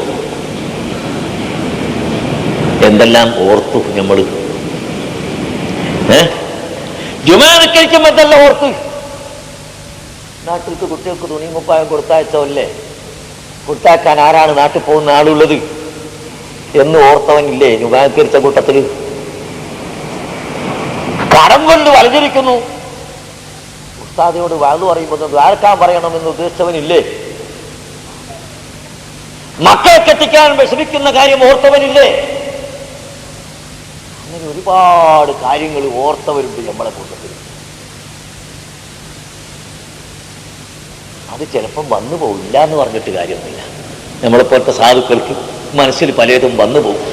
എന്തെല്ലാം ഓർത്തു നമ്മൾ. ജുമാ നിസ്കരിക്കുമ്പോ എന്തെല്ലാം ഓർത്ത്. നാട്ടിലേക്ക് കുട്ടികൾക്ക് തുണിയും കുപ്പായം കൊടുത്തയച്ചല്ലേ, കൊടുത്താക്കാൻ ആരാണ് നാട്ടിൽ പോകുന്ന ആളുള്ളത് എന്ന് ഓർത്തവനില്ലേ ജുമാ നിസ്കരിച്ച കൂട്ടത്തില്? കടം കൊണ്ട് വലഞ്ഞിരിക്കുന്നു, ഉസ്താദിനോട് വാഴ്ന്നു പറയുമ്പോൾ ദ്വാരക്കാൻ പറയണമെന്ന് ഉദ്ദേശിച്ചവനില്ലേ? മക്കളെ കെട്ടിക്കാൻ വിഷമിക്കുന്ന കാര്യം ഓർത്തവനില്ലേ? അങ്ങനെ ഒരുപാട് കാര്യങ്ങൾ ഓർത്തവരുണ്ട് നമ്മളെ കൂട്ടത്തിൽ. അത് ചിലപ്പം വന്നു പോകില്ല എന്ന് പറഞ്ഞിട്ട് കാര്യമൊന്നുമില്ല. നമ്മളെപ്പോലത്തെ സാധുക്കൾക്ക് മനസ്സിൽ പലതും വന്നു പോകും.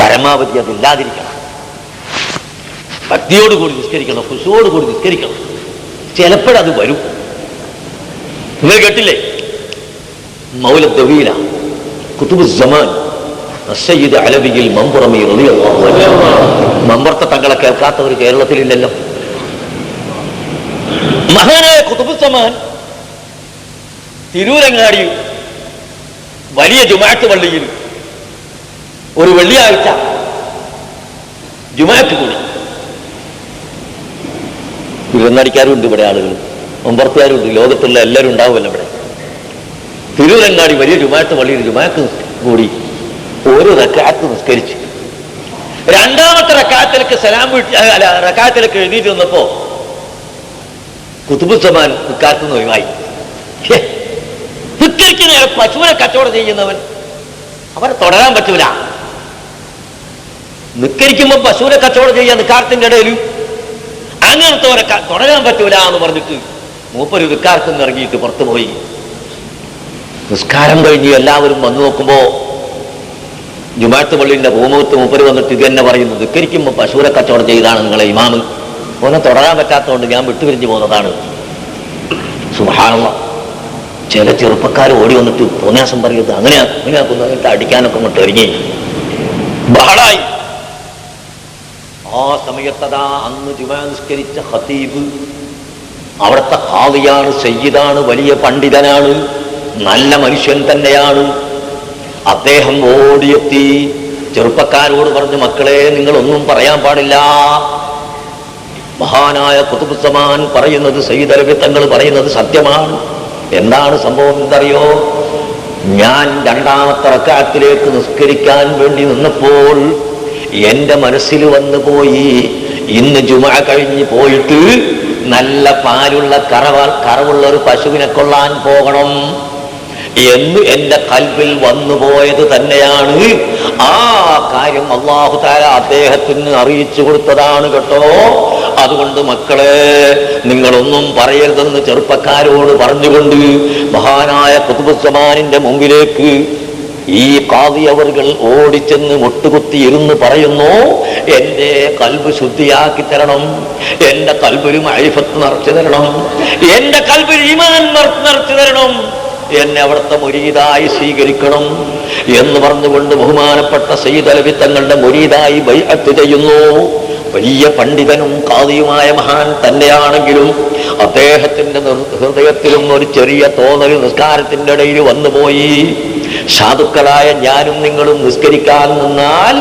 പരമാവധി അതില്ലാതിരിക്കണം. ഭക്തിയോടുകൂടി നിസ്കരിക്കണം, ഖുശൂഅോടുകൂടി നിസ്കരിക്കണം. ചിലപ്പോഴത് വരും. നിങ്ങൾ കേട്ടില്ലേ, മൗലദ് ദവീല കുതുബുസ്സമാൻ സയ്യിദ് അലവിയിൽ മമ്പുറമി റളിയല്ലാഹു അൻഹു. മമ്പുറത്തെ തങ്ങളെ കേൾക്കാത്തവർ കേരളത്തിലില്ലല്ലോ. മഹാനായ ഖുതുബുസ്സമാൻ തിരൂരങ്ങാടി വലിയ ജുമാഅത്ത് പള്ളിയിൽ ഒരു വെള്ളിയാഴ്ച ജുമാഅത്ത് കൂടി. വിരുന്നടിക്കാരും ഉണ്ട് ഇവിടെ, ആളുകൾ മമ്പുറത്തുകാരും ഉണ്ട്, ലോകത്തുള്ള എല്ലാവരും ഉണ്ടാവുമല്ലോ ഇവിടെ. തിരൂരങ്ങാടി വലിയ ജുമാഅത്ത് പള്ളിയിൽ ജുമാഅത്ത് കൂടി. ഒരു റക്അത്ത് നിസ്കരിച്ച് രണ്ടാമത്തെ റക്അത്തിലേക്ക് സലാം വീട്ടി റക്അത്തിലേക്ക് എഴുതിയിട്ട് വന്നപ്പോ ഖുതുബുസ്സമാൻ നിസ്കാരത്തുനിന്ന് ഒഴിവായി. നിസ്കരിക്ക് നേരെ പശുവിനെ കച്ചവടം ചെയ്യുന്നവൻ അവരെ തുടരാൻ പറ്റൂല. നിസ്കരിക്കുമ്പോ പശുവിനെ കച്ചവടം ചെയ്യാൻ നിസ്കാരത്തിന്റെ ഇടയിലും അങ്ങനത്തെ തുടരാൻ പറ്റൂല എന്ന് പറഞ്ഞിട്ട് മൂപ്പര് നിസ്കാരത്തുനിന്ന് ഇറങ്ങിയിട്ട് പുറത്തു പോയി. നിസ്കാരം കഴിഞ്ഞ് എല്ലാവരും വന്നു നോക്കുമ്പോ ജുമാഅത്ത് പള്ളിന്റെ ഭൂമുഖത്ത് മൂപ്പര് വന്നിട്ട് ഇത് തന്നെ പറയുന്നു, നിസ്കരിക്കുമ്പോൾ പശുവിനെ കച്ചവടം ചെയ്താണ് നിങ്ങളെ ഇമാമ്, ഓനെ തുടരാൻ പറ്റാത്തതുകൊണ്ട് ഞാൻ വിട്ടുപിരിഞ്ഞു പോകുന്നതാണ്. സുബ്ഹാനല്ലാഹ്. ചില ചെറുപ്പക്കാർ ഓടി വന്നിട്ട് തോന്നിയാസം പറയുന്നത് അങ്ങനെയാക്കുന്നതിട്ട് അടിക്കാനൊക്കെ അങ്ങോട്ട് ഒരുങ്ങി ബഹളായി. ആ സമയത്തതാ അന്ന് ജുമാ നിസ്കരിച്ച ഖതീബ് അവിടുത്തെ ഖാദിയാണ്, സയ്യിദാണ്, വലിയ പണ്ഡിതനാണ്, നല്ല മനുഷ്യൻ തന്നെയാണ്. അദ്ദേഹം ഓടിയെത്തി ചെറുപ്പക്കാരോട് പറഞ്ഞു, മക്കളെ നിങ്ങളൊന്നും പറയാൻ പാടില്ല. മഹാനായ ഖുതുബുസ്സമാൻ പറയുന്നത്, സയ്യിദ് അലവി തങ്ങൾ പറയുന്നത് സത്യമാണ്. എന്താണ് സംഭവം എന്നറിയോ? ഞാൻ രണ്ടാമത്തെ റക്അത്തിലേക്ക് നിസ്കരിക്കാൻ വേണ്ടി നിന്നപ്പോൾ എന്റെ മനസ്സിൽ വന്നു പോയി, ഇന്ന് ജുമുഅ കഴിഞ്ഞ് പോയിട്ട് നല്ല പാലുള്ള കറവുള്ള ഒരു പശുവിനെ കൊള്ളാൻ പോകണം എന്ന് എന്റെ കൽബിൽ വന്നുപോയത് തന്നെയാണ്. ആ കാര്യം അല്ലാഹു തആല അദ്ദേഹത്തിന് അറിയിച്ചു കൊടുത്തതാണ് കേട്ടോ. അതുകൊണ്ട് മക്കളെ നിങ്ങളൊന്നും പറയരുതെന്ന് ചെറുപ്പക്കാരോട് പറഞ്ഞുകൊണ്ട് മഹാനായ ഖുതുബുസ്സമാനിന്റെ മുമ്പിലേക്ക് ഈ ഖാദി അവർകൾ ഓടിച്ചെന്ന് മുട്ടുകുത്തി ഇരുന്ന് പറയുന്നു, എന്റെ കൽബ് ശുദ്ധിയാക്കി തരണം, എന്റെ കൽബിൽ മഅരിഫത്ത് നിറച്ചു തരണം, എന്റെ കൽബിൽ ഈമാൻ നിറച്ചു തരണം, എന്നെ അവിടുത്തെ മുരീദായി സ്വീകരിക്കണം എന്ന് പറഞ്ഞുകൊണ്ട് ബഹുമാനപ്പെട്ട സയ്യിദ് അലവി തങ്ങളുടെ മുരീദായി ബൈഅത്ത് ചെയ്യുന്നു. വലിയ പണ്ഡിതനും ഖാദിയുമായ മഹാൻ തന്നെയാണെങ്കിലും അദ്ദേഹത്തിന്റെ ഹൃദയത്തിലും ഒരു ചെറിയ തോന്നൽ നിസ്കാരത്തിന്റെ ഇടയിൽ വന്നുപോയി. സാധുക്കളായ ഞാനും നിങ്ങളും നിസ്കരിക്കാൻ നിന്നാൽ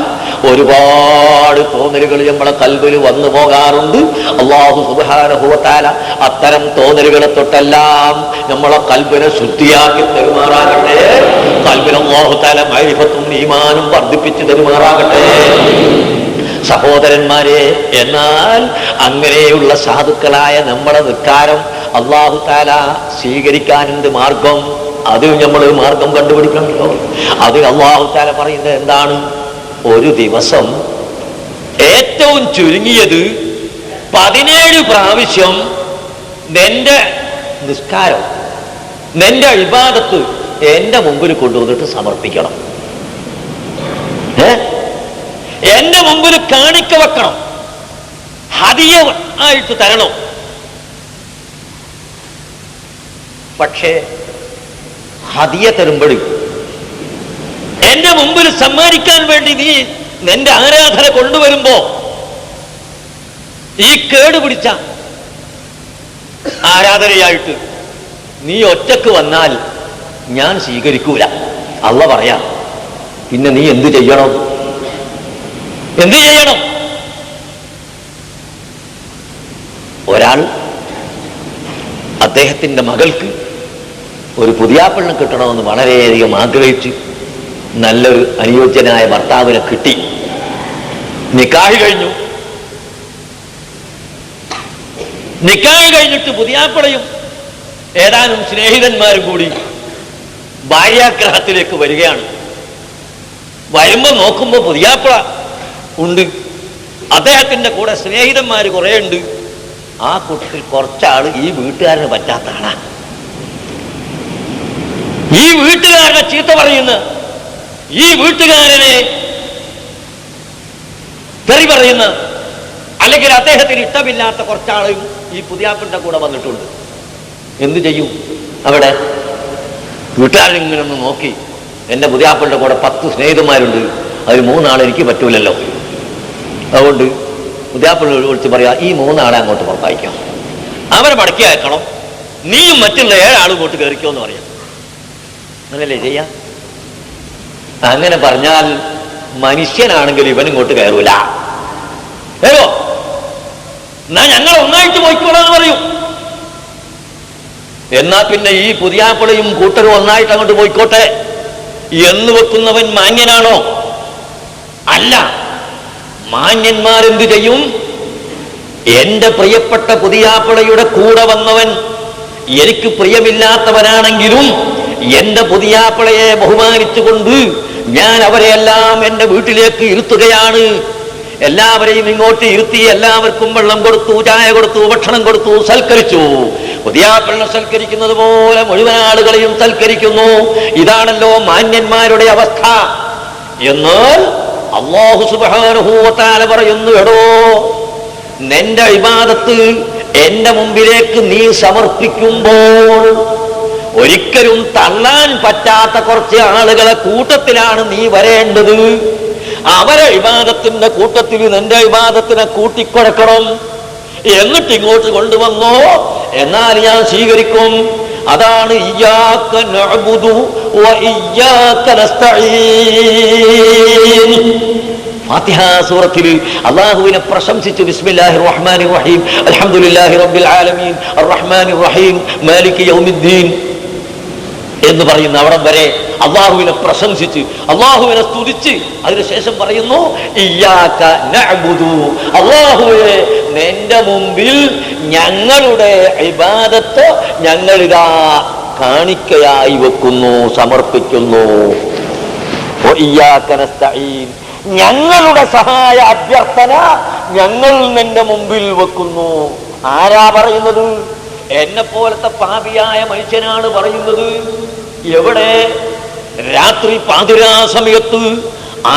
ഒരുപാട് തോന്നലുകൾ നമ്മളെ കൽബിൽ വന്നു പോകാറുണ്ട്. അല്ലാഹു സുബ്ഹാനഹു വ തആല അത്തരം തോന്നലുകളെ തൊട്ടെല്ലാം നമ്മളെ കൽബിനെ ശുദ്ധിയാക്കി തരുമാറാകട്ടെ. കൽബിൽ അല്ലാഹു തആല മഅരിഫത്തും ഈമാനും വർദ്ധിപ്പിച്ചു തരുമാറാകട്ടെ. സഹോദരന്മാരെ, എന്നാൽ അങ്ങനെയുള്ള സാധുക്കളായ നമ്മുടെ നിസ്കാരം അല്ലാഹു തആല സ്വീകരിക്കാനുണ്ട് മാർഗം. അത് നമ്മൾ മാർഗം കണ്ടുപിടിക്കണമല്ലോ. അത് അല്ലാഹു തആല പറയുന്നത് എന്താണ്? ഒരു ദിവസം ഏറ്റവും ചുരുങ്ങിയത് 17 പ്രാവശ്യം നിന്റെ നിസ്കാരം, നിന്റെ ഇബാദത്ത് എന്റെ മുമ്പിൽ കൊണ്ടുവന്നിട്ട് സമർപ്പിക്കണം. എന്റെ മുമ്പിൽ കാണിക്ക വെക്കണം, ഹദിയ ആയിട്ട് തരണം. പക്ഷേ ഹദിയ തരുമ്പോൾ എന്റെ മുമ്പിൽ സമ്മാനിക്കാൻ വേണ്ടി നീ നിന്റെ ആരാധന കൊണ്ടുവരുമ്പോ ഈ കേടുപിടിച്ച ആരാധനയായിട്ട് നീ ഒറ്റക്ക് വന്നാൽ ഞാൻ സ്വീകരിക്കൂല. അള്ളാഹ് പറയാ, പിന്നെ നീ എന്ത് ചെയ്യണം? ഒരാൾ അദ്ദേഹത്തിന്റെ മകൾക്ക് ഒരു പുതിയാപ്പിളിനെ കിട്ടണമെന്ന് വളരെയധികം ആഗ്രഹിച്ച് നല്ലൊരു അനുയോജ്യനായ ഭർത്താവിനെ കിട്ടി. നിക്കാഹ് കഴിഞ്ഞു. നിക്കാഹ് കഴിഞ്ഞിട്ട് പുതിയാപ്പിളയും ഏതാനും സ്നേഹിതന്മാരും കൂടി ഭാര്യാഗ്രഹത്തിലേക്ക് വരികയാണ്. വരുമ്പോ നോക്കുമ്പോ പുതിയാപ്പിള ഉണ്ട്, അദ്ദേഹത്തിന്റെ കൂടെ സ്നേഹിതന്മാര് കുറെ ഉണ്ട്. ആ കൂട്ടത്തിൽ കുറച്ചാള് ഈ വീട്ടുകാരന് പറ്റാത്ത ആളാ. ഈ വീട്ടുകാരനെ ചീത്ത പറയുന്ന, ഈ വീട്ടുകാരനെ തെറി പറയുന്ന, അല്ലെങ്കിൽ അദ്ദേഹത്തിന് ഇഷ്ടമില്ലാത്ത കുറച്ചാളും ഈ പുതിയാപ്പിളിന്റെ കൂടെ വന്നിട്ടുണ്ട്. എന്തു ചെയ്യും? അവിടെ വീട്ടുകാരൻ ഇങ്ങനെ ഒന്ന് നോക്കി, എന്റെ പുതിയാപ്പിളിന്റെ കൂടെ 10 സ്നേഹിതന്മാരുണ്ട്, അതിൽ 3 ആൾ എനിക്ക് പറ്റൂലല്ലോ. അതുകൊണ്ട് പുതിയാപ്പിള്ളയോട് വിളിച്ച് പറയാ, ഈ 3 ആളെ അങ്ങോട്ട് പുറത്തയക്കാം, അവരെ മടക്കി അയക്കണം, നീയും മറ്റുള്ള 7 ആളും ഇങ്ങോട്ട് കയറിക്കോ എന്ന് പറയാം. അങ്ങനല്ലേ ചെയ്യാം? അങ്ങനെ പറഞ്ഞാൽ മനുഷ്യനാണെങ്കിൽ ഇവനിങ്ങോട്ട് കയറൂല. ഏയോ എന്നാ ഞങ്ങൾ ഒന്നായിട്ട് പോയിക്കോളാന്ന് പറയും. എന്നാ പിന്നെ ഈ പുതിയാപ്പിളയും കൂട്ടരും ഒന്നായിട്ട് അങ്ങോട്ട് പോയിക്കോട്ടെ എന്ന് വെക്കുന്നവൻ മാന്യനാണോ? അല്ല. മാന്യന്മാരെന്ത് ചെയ്യും? എന്റെ പ്രിയപ്പെട്ട പുതിയാപ്പിളയുടെ കൂടെ വന്നവൻ എനിക്ക് പ്രിയമില്ലാത്തവനാണെങ്കിലും എന്റെ പുതിയാപ്പിളയെ ബഹുമാനിച്ചുകൊണ്ട് ഞാൻ അവരെയെല്ലാം എന്റെ വീട്ടിലേക്ക് ഇരുത്തുകയാണ്. എല്ലാവരെയും ഇങ്ങോട്ട് ഇരുത്തി എല്ലാവർക്കും വെള്ളം കൊടുത്തു, ചായ കൊടുത്തു, ഭക്ഷണം കൊടുത്തു, സൽക്കരിച്ചു. പുതിയാപ്പിള്ള സൽക്കരിക്കുന്നത് പോലെ മുഴുവൻ ആളുകളെയും സൽക്കരിക്കുന്നു. ഇതാണല്ലോ മാന്യന്മാരുടെ അവസ്ഥ. എന്നാൽ അല്ലാഹു സുബ്ഹാനഹു വ തആല പറയുന്നു, എടോ നിന്റെ ഇബാദത്ത് എന്റെ മുമ്പിലേക്ക് നീ സമർപ്പിക്കുമ്പോൾ ഒരിക്കലും തള്ളാൻ പറ്റാത്ത കുറച്ച് ആളുകളെ കൂട്ടത്തിലാണ് നീ വരേണ്ടത്. അവരെ ഇബാദത്തിന്റെ കൂട്ടത്തിൽ നിന്റെ ഇബാദത്തിനെ കൂട്ടിക്കൊടുക്കണം. എന്നിട്ട് ഇങ്ങോട്ട് കൊണ്ടുവന്നോ, എന്നാൽ ഞാൻ സ്വീകരിക്കും. അതാണ് ഇയ്യാക നഅ്ബുദു വ ഇയ്യാക നസ്തഈൻ. ഫാത്തിഹ സൂറത്തിൽ അല്ലാഹുവിനെ പ്രശംസിച്ചു. ബിസ്മില്ലാഹിർ റഹ്മാനിർ റഹീം അൽഹംദുലില്ലാഹി റബ്ബിൽ ആലമീൻ അർറഹ്മാനിർ റഹീം മാലികി യൗമിദ്ദീൻ എന്ന് പറയുന്ന അവിടം വരെ അള്ളാഹുവിനെ പ്രശംസിച്ച് അള്ളാഹുവിനെ സ്തുതിച്ച് അതിനുശേഷം പറയുന്നു ഇയ്യാക നഅ്ബുദു, അള്ളാഹുവേ നിന്റെ മുമ്പിൽ ഞങ്ങളുടെ ഇബാദത്ത് ഞങ്ങളിതാ കാണിക്കയായി വെക്കുന്നു, സമർപ്പിക്കുന്നു. ഇയ്യാക നസ്തഈൻ, ഞങ്ങളുടെ സഹായ അഭ്യർത്ഥന ഞങ്ങൾ നിന്റെ മുമ്പിൽ വെക്കുന്നു. ആരാ പറയുന്നത്? എന്നെ പോലത്തെ പാപിയായ മനുഷ്യനാണ് പറയുന്നത്. എവിടെ? രാത്രി പാതിരാ സമയത്ത്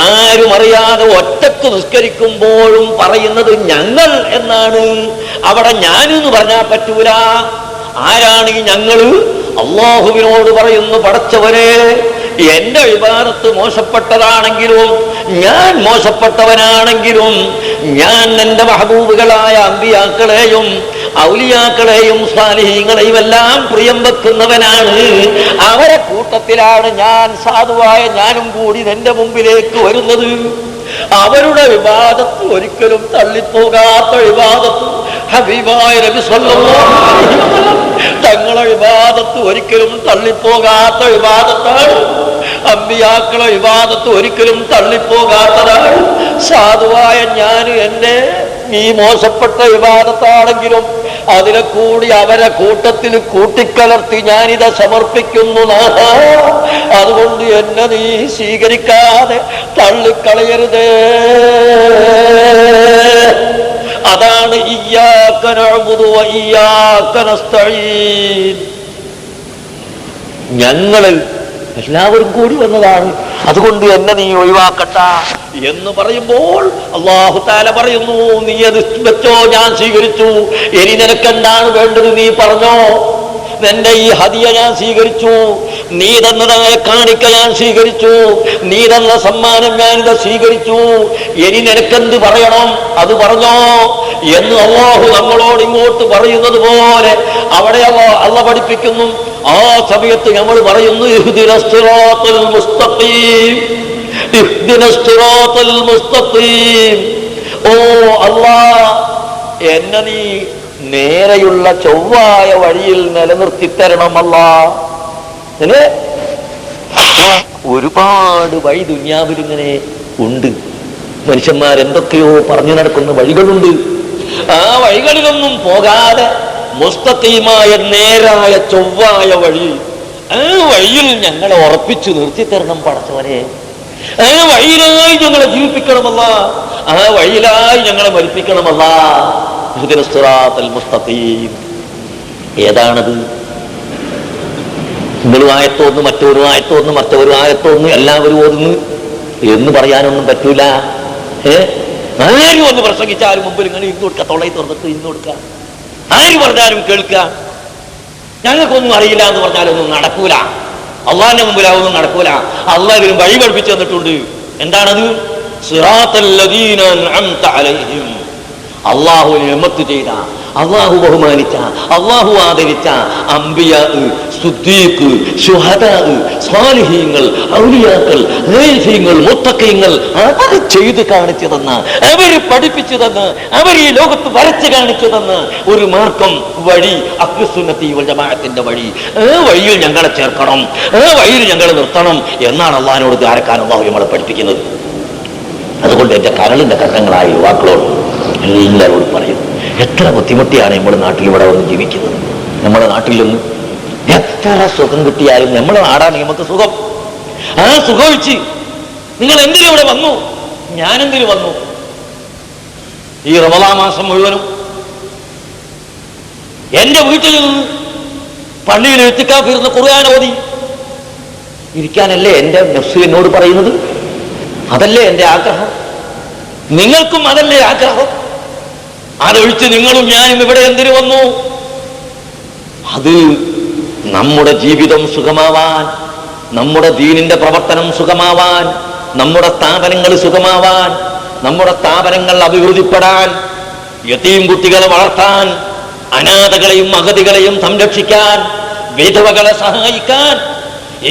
ആരും അറിയാതെ ഒറ്റക്ക് നിസ്കരിക്കുമ്പോഴും പറയുന്നത് ഞങ്ങൾ എന്നാണ്. അവിടെ ഞാനെന്ന് പറഞ്ഞാൽ പറ്റൂല. ആരാണ് ഈ ഞങ്ങള്? അള്ളാഹുവിനോട് പറയുന്നു, പടച്ചവനെ എന്റെ ഇബാദത്ത് മോശപ്പെട്ടതാണെങ്കിലും ഞാൻ മോശപ്പെട്ടവനാണെങ്കിലും ഞാൻ എന്റെ മഹബൂബുകളായ അമ്പിയാക്കളെയും ഔലിയാക്കളെയും സ്വാലിഹീങ്ങളെയും എല്ലാം പ്രിയം വെക്കുന്നവനാണ്. അവരെ കൂട്ടത്തിലാണ് ഞാൻ, സാധുവായ ഞാനും കൂടി നിന്റെ മുമ്പിലേക്ക് വരുന്നത്. അവരുടെ ഇബാദത്ത് ഒരിക്കലും തള്ളിപ്പോകാത്ത ഇബാദത്ത് ഹബീബായ നബി സല്ലല്ലാഹു അലൈഹി വസല്ലം തങ്ങളെ ഇബാദത്ത് ഒരിക്കലും തള്ളിപ്പോകാത്ത ഇബാദത്താണ്. അമ്പിയാക്കളെ ഇബാദത്ത് ഒരിക്കലും തള്ളിപ്പോകാത്തതാണ്. സാധുവായ ഞാൻ എന്റെ ഈ മോശപ്പെട്ട ഇബാദത്താണെങ്കിലും അതിനെ കൂടി അവരെ കൂട്ടത്തിൽ കൂട്ടിക്കലർത്തി ഞാനിത് സമർപ്പിക്കുന്നു. അതുകൊണ്ട് എന്നെ നീ സ്വീകരിക്കാതെ തള്ളിക്കളയരുതേ. അതാണ് ഇയ്യാക നഅ്ബുദു വ ഇയ്യാക നസ്തഈൻ. ഞങ്ങളിൽ എല്ലാവരും കൂടി വന്നതാണ്, അതുകൊണ്ട് എന്നെ നീ ഒഴിവാക്കട്ട എന്ന് പറയുമ്പോൾ അല്ലാഹു തആല പറയുന്നു, നീ അത് വെച്ചോ, ഞാൻ സ്വീകരിച്ചു. ഇനി നിനക്കെന്താണ് വേണ്ടത് നീ പറഞ്ഞോ. നിന്റെ ഈ ഹദിയ ഞാൻ സ്വീകരിച്ചു, നീ തന്നതായ കാണിക്ക ഞാൻ സ്വീകരിച്ചു, നീ തന്ന സമ്മാനം ഞാനിത് സ്വീകരിച്ചു. ഇനി നിനക്കെന്ത് പറയണം അത് പറഞ്ഞോ എന്ന് അല്ലാഹു നമ്മളോട് ഇങ്ങോട്ട് പറയുന്നത് പോലെ അവിടെ അല്ലാഹു പഠിപ്പിക്കുന്നു. ആ സമയത്ത് നമ്മൾ പറയുന്നു ഇഹ്ദിനസ് സിറാത്തൽ മുസ്തഖീം, ഇഹ്ദിനസ് സിറാത്തൽ മുസ്തഖീം. ഓ അല്ലാഹ്, എന്നെ നീ നേരെയുള്ള ചൊവ്വായ വഴിയിൽ നിലനിർത്തി തരണം അല്ലാഹ്. ഒരുപാട് വഴി ദുനിയാവിൽ ഇങ്ങനെ ഉണ്ട്. മനുഷ്യന്മാരെന്തൊക്കെയോ പറഞ്ഞു നടക്കുന്ന വഴികളുണ്ട്. ആ വഴികളിലൊന്നും പോകാതെ മുസ്തഖീമായ നേരായ ചൊവ്വായ വഴി, ആ വഴിയിൽ ഞങ്ങളെ ഉറപ്പിച്ചു നിർത്തിത്തരണം പടച്ചവനെ. ആ വഴിയിലായി ഞങ്ങളെ ജീവിപ്പിക്കണമല്ല, ആ വഴിയിലായി ഞങ്ങളെ മരിപ്പിക്കണമല്ല. ഇഹ്ദിനസ് സിറാത്തൽ മുസ്തഖീം. ഏതാണത്? നിങ്ങളും ആയത്തോന്ന്, മറ്റൊരു ആയത്തോന്ന്, മറ്റൊരു ആയത്തോന്ന്, എല്ലാവരും ഓതുന്നു എന്ന് പറയാനൊന്നും പറ്റൂല. ആരും ഒന്ന് പ്രസംഗിച്ചാലും മുമ്പിൽ ഇങ്ങനെ ഇന്ന് കൊടുക്കുക, തൊള്ളയിൽ തുറന്നിട്ട് ഇന്ന് കൊടുക്കുക. ആര് പറഞ്ഞാലും കേൾക്കുക. ഞങ്ങൾക്കൊന്നും അറിയില്ല എന്ന് പറഞ്ഞാലൊന്നും നടക്കൂല. അള്ളാഹിന്റെ മുമ്പിൽ അതൊന്നും നടക്കൂല. അള്ളാഹ് ഇതിനും വഴി പഠിപ്പിച്ചു തന്നിട്ടുണ്ട്. എന്താണത്? സിറാത്തൽ ലദീന അൻഅംത അലൈഹിം, അള്ളാഹു നിഅമത്ത് ചെയ്ത, അള്ളാഹു ബഹുമാനിച്ച, അള്ളാഹു ആദരിച്ച അംബിയാ, സുദ്ദീഖ്, ശുഹദാ, സ്വാലിഹീങ്ങൾ, ഔലിയാക്കൾ, ഗൈഫീങ്ങൾ, മുത്തഖീങ്ങൾ അവർ ചെയ്ത് കാണിച്ചു തന്ന, അവര് പഠിപ്പിച്ചു തന്ന്, അവർ ഈ ലോകത്ത് വരച്ച് കാണിച്ചു തന്ന ഒരു മാർഗം, വഴി, അഹ്ലുസുന്നത്തി വൽ ജമാഅത്തിന്റെ വഴി. വഴിയിൽ ഞങ്ങളെ ചേർക്കണം, വഴിയിൽ ഞങ്ങളെ നിർത്തണം എന്നാണ് അള്ളാഹിനോട് ദ്വാരക്കാൻ അള്ളാഹു നമ്മളെ പഠിപ്പിക്കുന്നത്. അതുകൊണ്ട് എൻ്റെ കരളിൻ്റെ കഷ്ണങ്ങളായ യുവാക്കളോട് എല്ലാവരോടും പറയും, എത്ര ബുദ്ധിമുട്ടിയാണ് നമ്മുടെ നാട്ടിൽ ഇവിടെ വന്ന് ജീവിക്കുന്നത്. നമ്മുടെ നാട്ടിൽ നിന്ന് എത്ര സുഖം കിട്ടിയാലും നമ്മുടെ നാടാണ് നമുക്ക് സുഖം. ആ സുഖിച്ച് നിങ്ങൾ എന്തിനും ഇവിടെ വന്നു, ഞാനെന്തിനു വന്നു? ഈ റമളാൻ മാസം മുഴുവനും എന്റെ വീട്ടിൽ നിന്ന് പള്ളിയിൽ ഇത്തിക്കാഫിരുന്ന് ഖുർആൻ ഓതി ഇരിക്കാനല്ലേ എന്റെ നഫ്സ് എന്നോട് പറയുന്നത്? അതല്ലേ എന്റെ ആഗ്രഹം? നിങ്ങൾക്കും അതല്ലേ ആഗ്രഹം? അതൊഴിച്ച് നിങ്ങളും ഞാനും ഇവിടെ എന്തിനു വന്നു? അത് നമ്മുടെ ജീവിതം സുഖമാവാൻ, നമ്മുടെ ദീനിന്റെ പ്രവർത്തനം സുഖമാവാൻ, നമ്മുടെ സ്ഥാപനങ്ങൾ സുഖമാവാൻ, നമ്മുടെ സ്ഥാപനങ്ങൾ അഭിവൃദ്ധിപ്പെടാൻ, യതീം കുട്ടികളെ വളർത്താൻ, അനാഥകളെയും അഗതികളെയും സംരക്ഷിക്കാൻ, വിധവകളെ സഹായിക്കാൻ,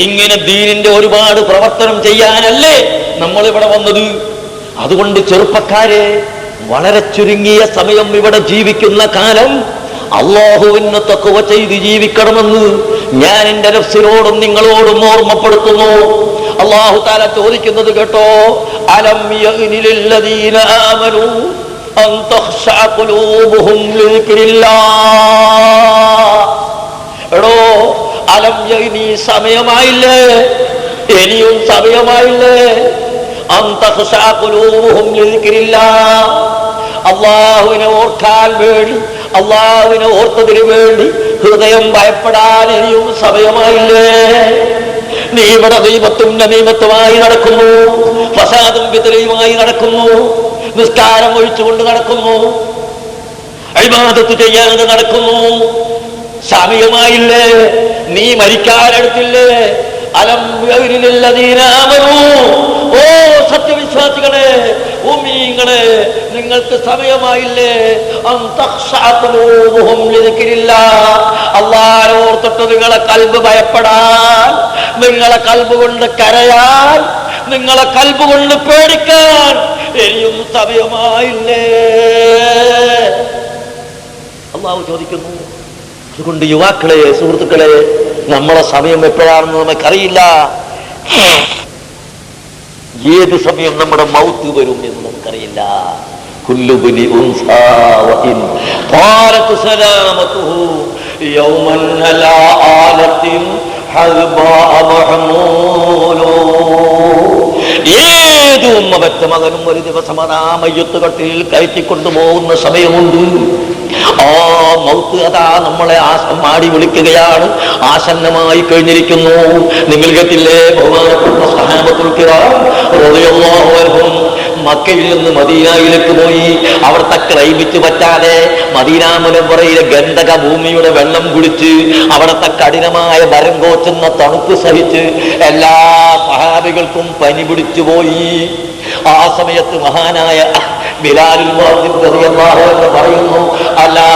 ഇങ്ങനെ ദീനിന്റെ ഒരുപാട് പ്രവർത്തനം ചെയ്യാനല്ലേ നമ്മളിവിടെ വന്നത്. അതുകൊണ്ട് ചെറുപ്പക്കാരെ, വളരെ ചുരുങ്ങിയ സമയം ഇവിടെ ജീവിക്കുന്ന കാലം അല്ലാഹുവിനെ തഖ്വ ചെയ്ത് ജീവിക്കണമെന്ന് ഞാൻ എൻ്റെ നഫ്സിനോടും നിങ്ങളോടും ഓർമ്മപ്പെടുത്തുന്നു. അല്ലാഹു തആല ചോദിക്കുന്നത് കേട്ടോ, അലം യഗ്നി ലില്ലദീന ആമനൂ അൻ തഖ്ശഅ ഖുലൂബുഹും ലിദിക്രില്ലാഹ്. എടോ, അലം യഗ്നി, സമയമായില്ലേ? ഇനിയും സമയമായില്ലേ? അൻ തഖ്ശഅ ഖുലൂബുഹും ലിദിക്രില്ലാഹ്, അല്ലാഹുവിനെ ഓർക്കാൻ വേണ്ടി, അള്ളാഹുവിനെ ഓർത്തതിന് വേണ്ടി ഹൃദയം ഭയപ്പെടാൻ ഇനിയും സമയമായില്ലേ? നീ ഇവിടെ ദൈവത്തും നമീമത്തുമായി നടക്കുന്നു, ഫസാദും ബിദ്അത്തുമായി നടക്കുന്നു, നിസ്കാരം ഒഴിച്ചുകൊണ്ട് നടക്കുന്നു, ഇബാദത്ത് ചെയ്യാതെ നടക്കുന്നു. സമയമായില്ലേ? നീ മരിക്കാനെടുത്തില്ലേ? അലം യഗ്നില്ലദീന ആമനൂ, ഓ സത്യവിശ്വാസികളെ, മുഅ്മിനീങ്ങളെ, നിങ്ങൾക്ക് സമയമായില്ലേ? അൻ തഖ്ശഅ ഖുലൂബുഹും ലിദിക്രില്ലാഹ്, അല്ലാഹുവിനെ ഓർത്തിട്ട് നിങ്ങളെ ഖൽബ് ഭയപ്പെടാൻ, നിങ്ങളെ ഖൽബ് കൊണ്ട് കരയാൻ, നിങ്ങളെ ഖൽബ് കൊണ്ട് പേടിക്കാൻ ഇനിയും സമയമായില്ലേ? അല്ലാഹു ചോദിക്കുന്നു. അതുകൊണ്ട് യുവാക്കളെ, സുഹൃത്തുക്കളെ, നമ്മളെ സമയം എപ്പോഴാണെന്ന് നമുക്കറിയില്ല. ഏത് സമയം നമ്മുടെ മൗത്ത് വരും എന്ന് നമുക്കറിയില്ല. കുല്ലുബിനി ഉൻസാ വഇൻ ഖാലത് സലാമതുഹു യൗമൻ അലാ ആലത്തിൻ ഹൽബാ മഹ്മൂലു. ഏത് ഉമ്മവറ്റ മകനും ഒരു ദിവസം അതാ മയ്യത്ത് കട്ടിൽ കയറ്റിക്കൊണ്ടുപോകുന്ന സമയമുണ്ട്. ആ മൗത്ത് അതാ നമ്മളെ മാടി വിളിക്കുകയാണ്, ആസന്നമായി കഴിഞ്ഞിരിക്കുന്നു. നിങ്ങൾ കേട്ടില്ലേ, ബഹുമാനപ്പെട്ട സഹാബത്തുൽ കിറാം റളിയല്ലാഹു അൻഹും മക്കയിൽ നിന്ന് മദീനയിലേക്ക് പോയി. അവിടുത്തെ ക്ലൈമറ്റ് പറ്റാതെ മദീന മുനവ്വറയിലെ ഗന്ധക ഭൂമിയുടെ വെള്ളം കുടിച്ച് അവിടുത്തെ കഠിനമായ മരം കോച്ചുന്ന തണുപ്പ് സഹിച്ച് എല്ലാ സഹാബികൾക്കും പനി പിടിച്ചു പോയി. ആ സമയത്ത് മഹാനായ ബിലാലുൽ മുഅദ്ദിൻ റളിയല്ലാഹു അൻഹു പറയുന്നു, അലാ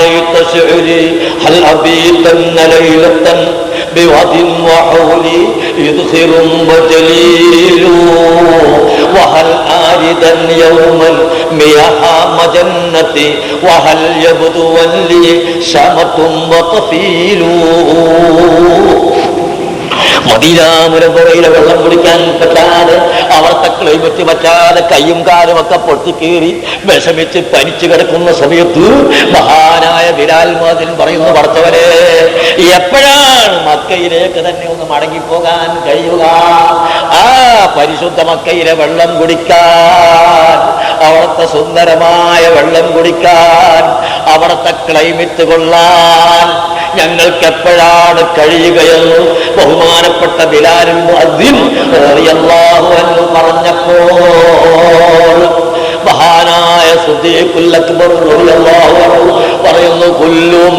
ലൈത ശുരി ഹൽ അബീതന്ന ലൈലതൻ ബിവദിൻ വഹൗലി യുദ്ഖിറും വജലീലു വഹൽ ആരിദൻ യൗമൻ മിയഹാ മജന്നതി വഹൽ യബ്ദു വല്ലി ശമതും വതഫീലു. മദീന മുനവ്വറയിലെ വെള്ളം കുടിക്കാൻ പറ്റാതെ, അവിടുത്തെ ക്ലൈമറ്റ് പറ്റാതെ കയ്യും കാലും ഒക്കെ പൊട്ടിക്കേറി വിഷമിച്ച് പനിച്ചു കിടക്കുന്ന സമയത്ത് മഹാനായ ബിലാൽ മുഅദ്ദിൻ പറയുന്നു, പടച്ചവനെ, എപ്പോഴാണ് മക്കയിലേക്ക് തന്നെ ഒന്ന് മടങ്ങിപ്പോകാൻ കഴിയുക? ആ പരിശുദ്ധ മക്കയിലെ വെള്ളം കുടിക്കാൻ, അവിടുത്തെ സുന്ദരമായ വെള്ളം കുടിക്കാൻ, അവിടുത്തെ ക്ലൈമറ്റ് കൊള്ളാൻ ഞങ്ങൾക്ക് എപ്പോഴാണ് കഴിയുകയെന്ന് ബഹുമാനപ്പെട്ട ബിലാലുൽ മുഅദ്ദിൻ റളിയല്ലാഹു അൻഹു പറഞ്ഞപ്പോൾ മഹാനായ സിദ്ദീഖുൽ അക്ബർ റളിയല്ലാഹു അൻഹു പറയുന്നു, കുല്ലും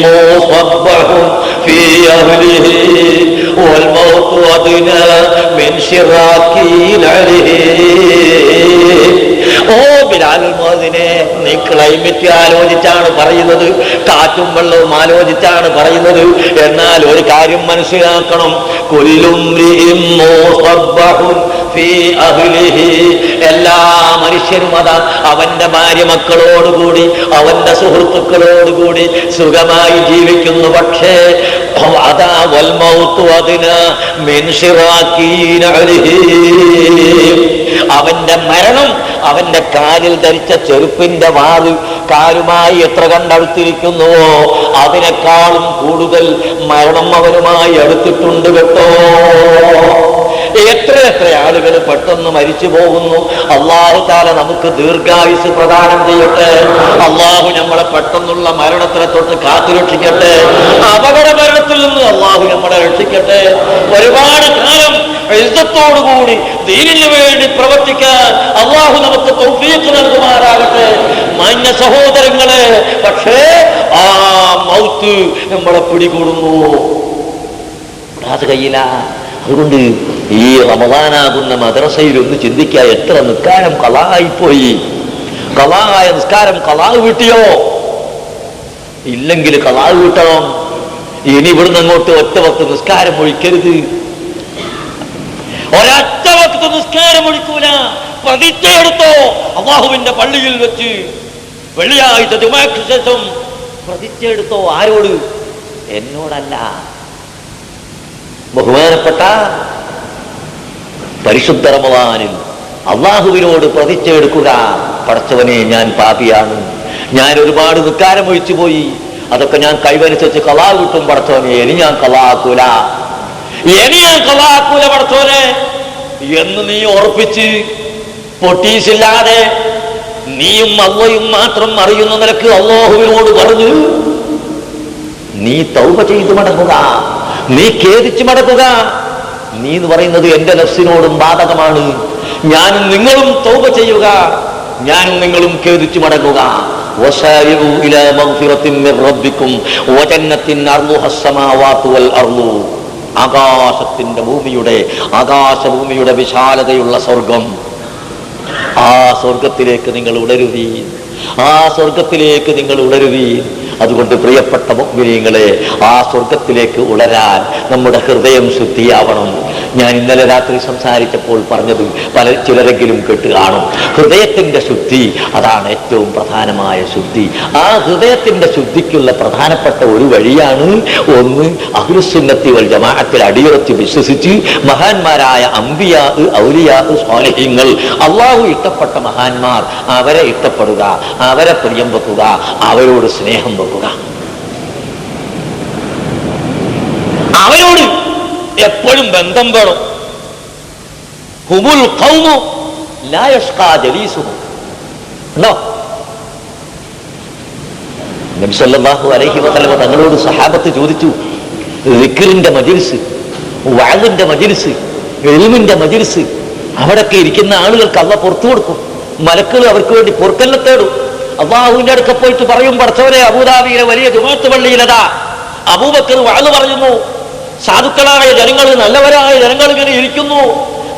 മുസബ്ബഹുൻ ഫീ അഹ്ലിഹി വൽമൗതു അദ്നാ മിൻ ശിറാക്കിൽ അലൈഹി. ഓ ബിലാൽ മുഅദ്ദിനെ, നീ ക്ലൈമറ്റ് ആലോചിച്ചാണ് പറയുന്നത്, കാറ്റും വെള്ളവും ആലോചിച്ചാണ് പറയുന്നത്. എന്നാൽ ഒരു കാര്യം മനസ്സിലാക്കണം, കുല്ലും റിഇം മുസബ്ബഹുൻ ഫീ അഹ്ലിഹി. എല്ലാ മനുഷ്യരും അതാ അവന്റെ ഭാര്യ മക്കളോടുകൂടി അവന്റെ സുഹൃത്തുക്കളോടുകൂടി സുഖമായി ജീവിക്കുന്നു. പക്ഷേ അതാ വൽമൗതു അദ്നാ മിൻ ശിറാക്കിൽ അലൈഹി. അവന്റെ മരണം അവന്റെ കാലിൽ ധരിച്ച ചെരുപ്പിന്റെ വാറ് കാലുമായി എത്ര കണ്ടടുത്തിരിക്കുന്നുവോ അതിനേക്കാളും കൂടുതൽ മരണം അവനുമായി അടുത്തിട്ടുണ്ട് കേട്ടോ. എത്ര ആളുകൾ പെട്ടെന്ന് മരിച്ചു പോകുന്നു. അല്ലാഹു തആല നമുക്ക് ദീർഘായുസ് പ്രദാനം ചെയ്യട്ടെ. അല്ലാഹു നമ്മളെ പെട്ടെന്നുള്ള മരണത്തിനെ തൊട്ട് കാത്തുരക്ഷിക്കട്ടെ. അപകട മരണത്തിൽ നിന്ന് അല്ലാഹു നമ്മളെ രക്ഷിക്കട്ടെ. ഒരുപാട് കാലം ഇസ്സത്തോടുകൂടി ദീനിനു വേണ്ടി പ്രവർത്തിക്കാൻ അല്ലാഹു നമുക്ക് തൗഫീഖ് നൽകുമാറാകട്ടെ. മാന്യ സഹോദരങ്ങളെ, പക്ഷേ ആ മൗത്ത് നമ്മളെ പിടികൂടുന്നു, അത് കയ്യില. അതുകൊണ്ട് ഈ റമദാനാകുന്ന മദ്രസയിൽ ഒന്ന് ചിന്തിക്കുക, എത്ര നിസ്കാരം കളായിപ്പോയി. കളായ നിസ്കാരം കളാവ് വീട്ടിയോ? ഇല്ലെങ്കിൽ കളാവ് വീട്ടണം. ഇനി ഇവിടുന്ന് അങ്ങോട്ട് ഒറ്റ വക്ത് നിസ്കാരം ഒഴിക്കരുത്. ഒരൊറ്റ വക്ത് നിസ്കാരം ഒഴിക്കൂല. പ്രതിജ്ഞ എടുത്തോ അല്ലാഹുവിന്റെ പള്ളിയിൽ വെച്ച് വെള്ളിയാഴ്ച ജുമാക്ക് ശേഷം പ്രതിജ്ഞ എടുത്തോ. ആരോട്? എന്നോടല്ല. ബഹുമാനപ്പെട്ട പരിശുദ്ധ റമദാനിൽ അള്ളാഹുവിനോട് പ്രതിജ്ഞ എടുക്കുക, പടച്ചവനെ ഞാൻ പാപിയാണ്, ഞാൻ ഒരുപാട് നിസ്കാരം ഒഴിച്ചു പോയി, അതൊക്കെ ഞാൻ കൈവരിച്ചു കളാ കിട്ടും പടച്ചവനെ, ഇനി ഞാൻ കളാക്കൂല, ഇനി ഞാൻ കളാക്കൂല പടച്ചവനെ എന്ന് നീ ഉറപ്പിച്ച് പൊട്ടീസില്ലാതെ നീയും അള്ളയും മാത്രം അറിയുന്ന നിലക്ക് അല്ലാഹുവിനോട് പറഞ്ഞു നീ തൗബ ചെയ്ത് മടങ്ങുക, നീ ഖേദിച്ച് മടക്കുക. നീ എന്ന് പറയുന്നത് എന്റെ നഫ്സിനോടും ബാധകമാണ്. ഞാനും നിങ്ങളും തൗബ ചെയ്യുക, ഞാനും നിങ്ങളും ഖേദിച്ച് മടങ്ങുക. വസാരിഉ ഇലാ മഗ്ഫിറത്തിൻ മിർ റബ്ബിക്കും വജന്നത്തിൻ അർളുഹാ അസ്സമാവാതു വൽ അർളു. ആകാശഭൂമിയുടെ വിശാലതയുള്ള സ്വർഗം, ആ സ്വർഗത്തിലേക്ക് നിങ്ങൾ ഉണരുവീൻ, ആ സ്വർഗത്തിലേക്ക് നിങ്ങൾ ഉണരുവീൻ. അതുകൊണ്ട് പ്രിയപ്പെട്ട മുഅ്മിനീങ്ങളെ, ആ സ്വർഗത്തിലേക്ക് ഉണരാൻ നമ്മുടെ ഹൃദയം ശുദ്ധിയാവണം. ഞാൻ ഇന്നലെ രാത്രി സംസാരിച്ചപ്പോൾ പറഞ്ഞത് ചിലരെങ്കിലും കേട്ട് കാണും. ഹൃദയത്തിന്റെ ശുദ്ധി, അതാണ് ഏറ്റവും പ്രധാനമായ ശുദ്ധി. ആ ഹൃദയത്തിന്റെ ശുദ്ധിക്കുള്ള പ്രധാനപ്പെട്ട ഒരു വഴിയാണ്, ഒന്ന് അഹ്ലുസുന്നത്തി വൽ ജമാഅത്തിൽ അടിയുറച്ച് വിശ്വസിച്ച് മഹാന്മാരായ അംബിയാ, ഔലിയാ, സ്വാലിഹീങ്ങൾ, അള്ളാഹു ഇഷ്ടപ്പെട്ട മഹാന്മാർ, അവരെ ഇഷ്ടപ്പെടുക, അവരെ പ്രിയം വെക്കുക, അവരോട് സ്നേഹം വെക്കുക, അവരോട് എപ്പോഴും ബന്ധം വേണം. ഹുമുൽ ഖൗമു ലാ യഷ്ഖാ ജലീസുഹും. ഉണ്ടോ? നബി സല്ലല്ലാഹു അലൈഹി വസല്ലം തങ്ങളോട് സഹാബത്ത് ചോദിച്ചു, ദിക്റിന്റെ മജ്ലിസ്, വഅദിന്റെ മജ്ലിസ്, ഇൽമിന്റെ മജ്ലിസ്, അവിടൊക്കെ ഇരിക്കുന്ന ആളുകൾക്ക് അല്ലാഹു പുറത്തു കൊടുക്കും. മലക്കുകൾ അവർക്ക് വേണ്ടി പൊറുക്കലിനെ തേടും. അല്ലാഹുവിന്റെ അടുക്ക പോയിട്ട് പറയും, പടച്ചവനെ, അബൂദാബിയിലെ വലിയ ജുമാഅത്ത് പള്ളിയിലതാ അബൂബക്കർ വഅദ് പറയുന്നു, സാധുക്കളായ ജനങ്ങൾ, നല്ലവരായ ജനങ്ങൾ ഇങ്ങനെ ഇരിക്കുന്നു,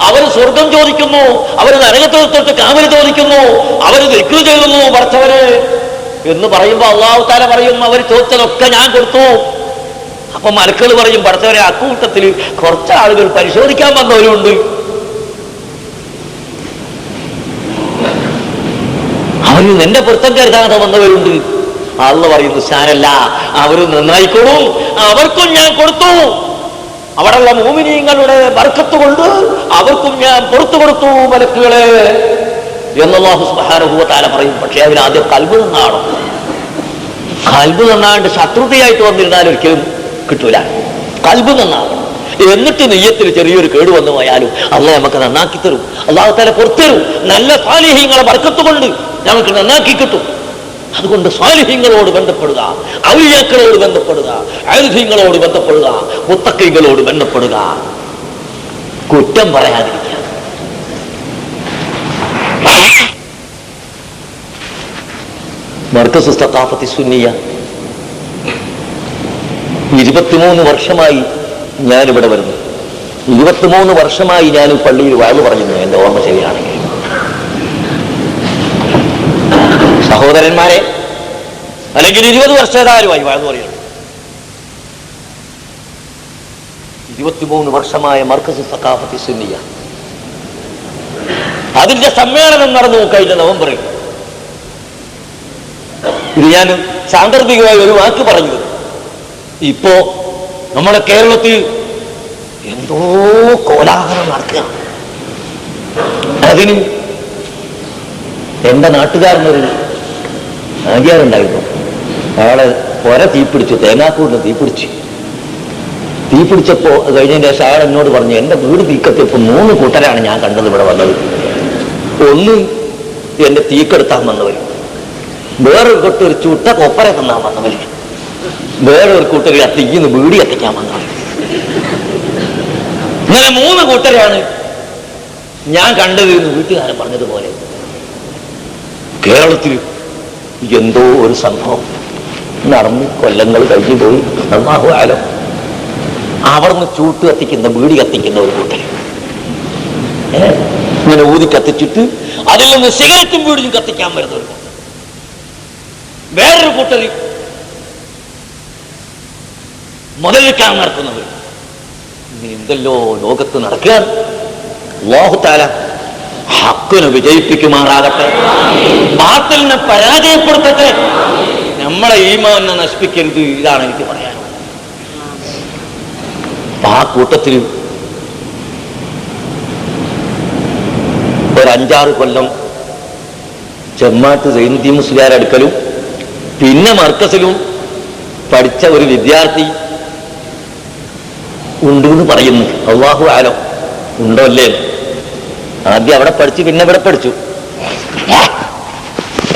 അവർ സ്വർഗം ചോദിക്കുന്നു, അവർ നരകത്തിൽ തൊട്ട് കാവൽ ചോദിക്കുന്നു, അവർ ദിക്ർ ചെയ്യുന്നു പടച്ചവനെ എന്ന് പറയുമ്പോൾ അല്ലാഹു തആല പറയും, അവർ ചോദിച്ചതൊക്കെ ഞാൻ കൊടുത്തു. അപ്പൊ മലക്കുകൾ പറയും, പടച്ചവനെ, അക്കൂട്ടത്തിൽ കുറച്ച് ആളുകൾ പരിശോധിക്കാൻ വന്നവരുണ്ട്, അവരിൽ നിന്റെ പൊരുത്തം കരുതാതെ വന്നവരുണ്ട്. അള്ളാഹു പറയുന്നു, സാരല്ല, അവരും നന്നായിക്കോളും, അവർക്കും ഞാൻ കൊടുത്തു, അവിടെയുള്ള മുഅ്മിനീങ്ങളുടെ ബർക്കത്ത് കൊണ്ട് അവർക്കും ഞാൻ പുറത്തു കൊടുത്തു മലക്കുകളെ എന്ന് അല്ലാഹു സുബ്ഹാനഹു വ തആല പറയും. പക്ഷേ അതിനാദ്യം ഖൽബ് നന്നാവണം. ഖൽബ് നന്നാണ്ട് ശത്രുതയായിട്ട് വന്നിരുന്നാൽ ഒരിക്കലും കിട്ടൂല. ഖൽബ് നന്നാവണം. എന്നിട്ട് നിയ്യത്തിൽ ചെറിയൊരു കേട് വന്നു പോയാലും അള്ളാഹു നമുക്ക് നന്നാക്കി തരും, അല്ലാഹു തആല പുറത്തു തരും. നല്ല സാലിഹീങ്ങളെ ബർക്കത്ത് കൊണ്ട് നമുക്ക് നന്നാക്കി കിട്ടും. അതുകൊണ്ട് സാലിഹീങ്ങളോട് ബന്ധപ്പെടുക, ഔലിയാക്കളോട് ബന്ധപ്പെടുക, ആരിഫീങ്ങളോട് ബന്ധപ്പെടുക, മുത്തഖീങ്ങളോട് ബന്ധപ്പെടുക, കുറ്റം പറയാതിരിക്കുക. മർക്കസ് സഖാഫത്തി സുന്നിയ 23 വർഷമായി ഞാനിവിടെ വരുന്നു. 23 വർഷമായി ഞാൻ ഈ പള്ളിയിൽ വയല് പറയുന്നു, എന്റെ ഓർമ്മ ശരിയാണെങ്കിൽ. സഹോദരന്മാരെ, അല്ലെങ്കിൽ 20 വർഷക്കാരുമായി വയല് പറയുന്നു. 23 വർഷമായ മർക്കസ് സഖാഫത്തി സുന്നിയ, അതിന്റെ സമ്മേളനം നടന്നു കഴിഞ്ഞ നവംബറിൽ. ഇത് ഞാൻ സാന്ദർഭികമായി ഒരു വാക്ക് പറഞ്ഞത്. ഇപ്പോ നമ്മുടെ കേരളത്തിൽ എന്തോ കോലാഹലം നടക്കുക. അതിന് എന്റെ നാട്ടുകാരനൊരു ആചാരുണ്ടായിരുന്നു. അയാളെ പുര തീപിടിച്ചു, തേങ്ങാക്കൂടിന് തീപിടിച്ചപ്പോ കഴിഞ്ഞതിന് ശേഷം അയാൾ എന്നോട് പറഞ്ഞു, എന്റെ വീട് തീക്കത്തിയപ്പോൾ 3 കൂട്ടരാണ് ഞാൻ കണ്ടത് ഇവിടെ വന്നത്. ഒന്ന് എന്റെ തീക്കെടുത്താൻ വന്നവർ, വേറൊരു കൂട്ടർ ഒരു ചുട്ട കൊപ്പര തിന്നാൻ വന്നവർ, വേറൊരു കൂട്ടർ ആ തീയിന്ന് വീടി എത്തിക്കാൻ വന്നവർ. ഇങ്ങനെ 3 കൂട്ടരാണ് ഞാൻ കണ്ടത് എന്ന് വീട്ടുകാരൻ പറഞ്ഞതുപോലെ. കേരളത്തിൽ എന്തോ ഒരു സംഭവം നടന്ന് കൊല്ലങ്ങൾ കഴിഞ്ഞു പോയി. അല്ലാഹു അലം. അവിടുന്ന് ചൂട്ട് കത്തിക്കുന്ന, വീടി കത്തിക്കുന്ന ഒരു കൂട്ടർ, ഇങ്ങനെ ഊതി കത്തിച്ചിട്ട് അതിൽ നിന്ന് സിഗരറ്റും വീടിയും കത്തിക്കാൻ വരുന്ന ഒരു കൂട്ടർ, വേറൊരു കൂട്ടർ മുതലെടുക്കാൻ നടത്തുന്നവർ. ഇങ്ങനെ എന്തെല്ലോ ലോകത്ത് നടക്കാൻ. അല്ലാഹു തആല ഹക്കിനെ വിജയിപ്പിക്കുമാറാകട്ടെ, ബാത്തിലിനെ പരാജയപ്പെടുത്തട്ടെ, നമ്മളെ ഈമാനെ നശിപ്പിക്കരുത്. ഇതാണ് എനിക്ക് പറയാനുള്ളത്. ആ കൂട്ടത്തിൽ ഒരു 5-6 കൊല്ലം ചെമ്മാട്ട് സൈനുദ്ദീൻ മുസ്ലിയാർ അടുക്കലും പിന്നെ മർക്കസിലും പഠിച്ച ഒരു വിദ്യാർത്ഥി ഉണ്ടെന്ന് പറയുന്നു. അല്ലാഹു ആലം, ഉണ്ടോ അല്ലേ? ആദ്യം അവിടെ പഠിച്ചു, പിന്നെ ഇവിടെ പഠിച്ചു.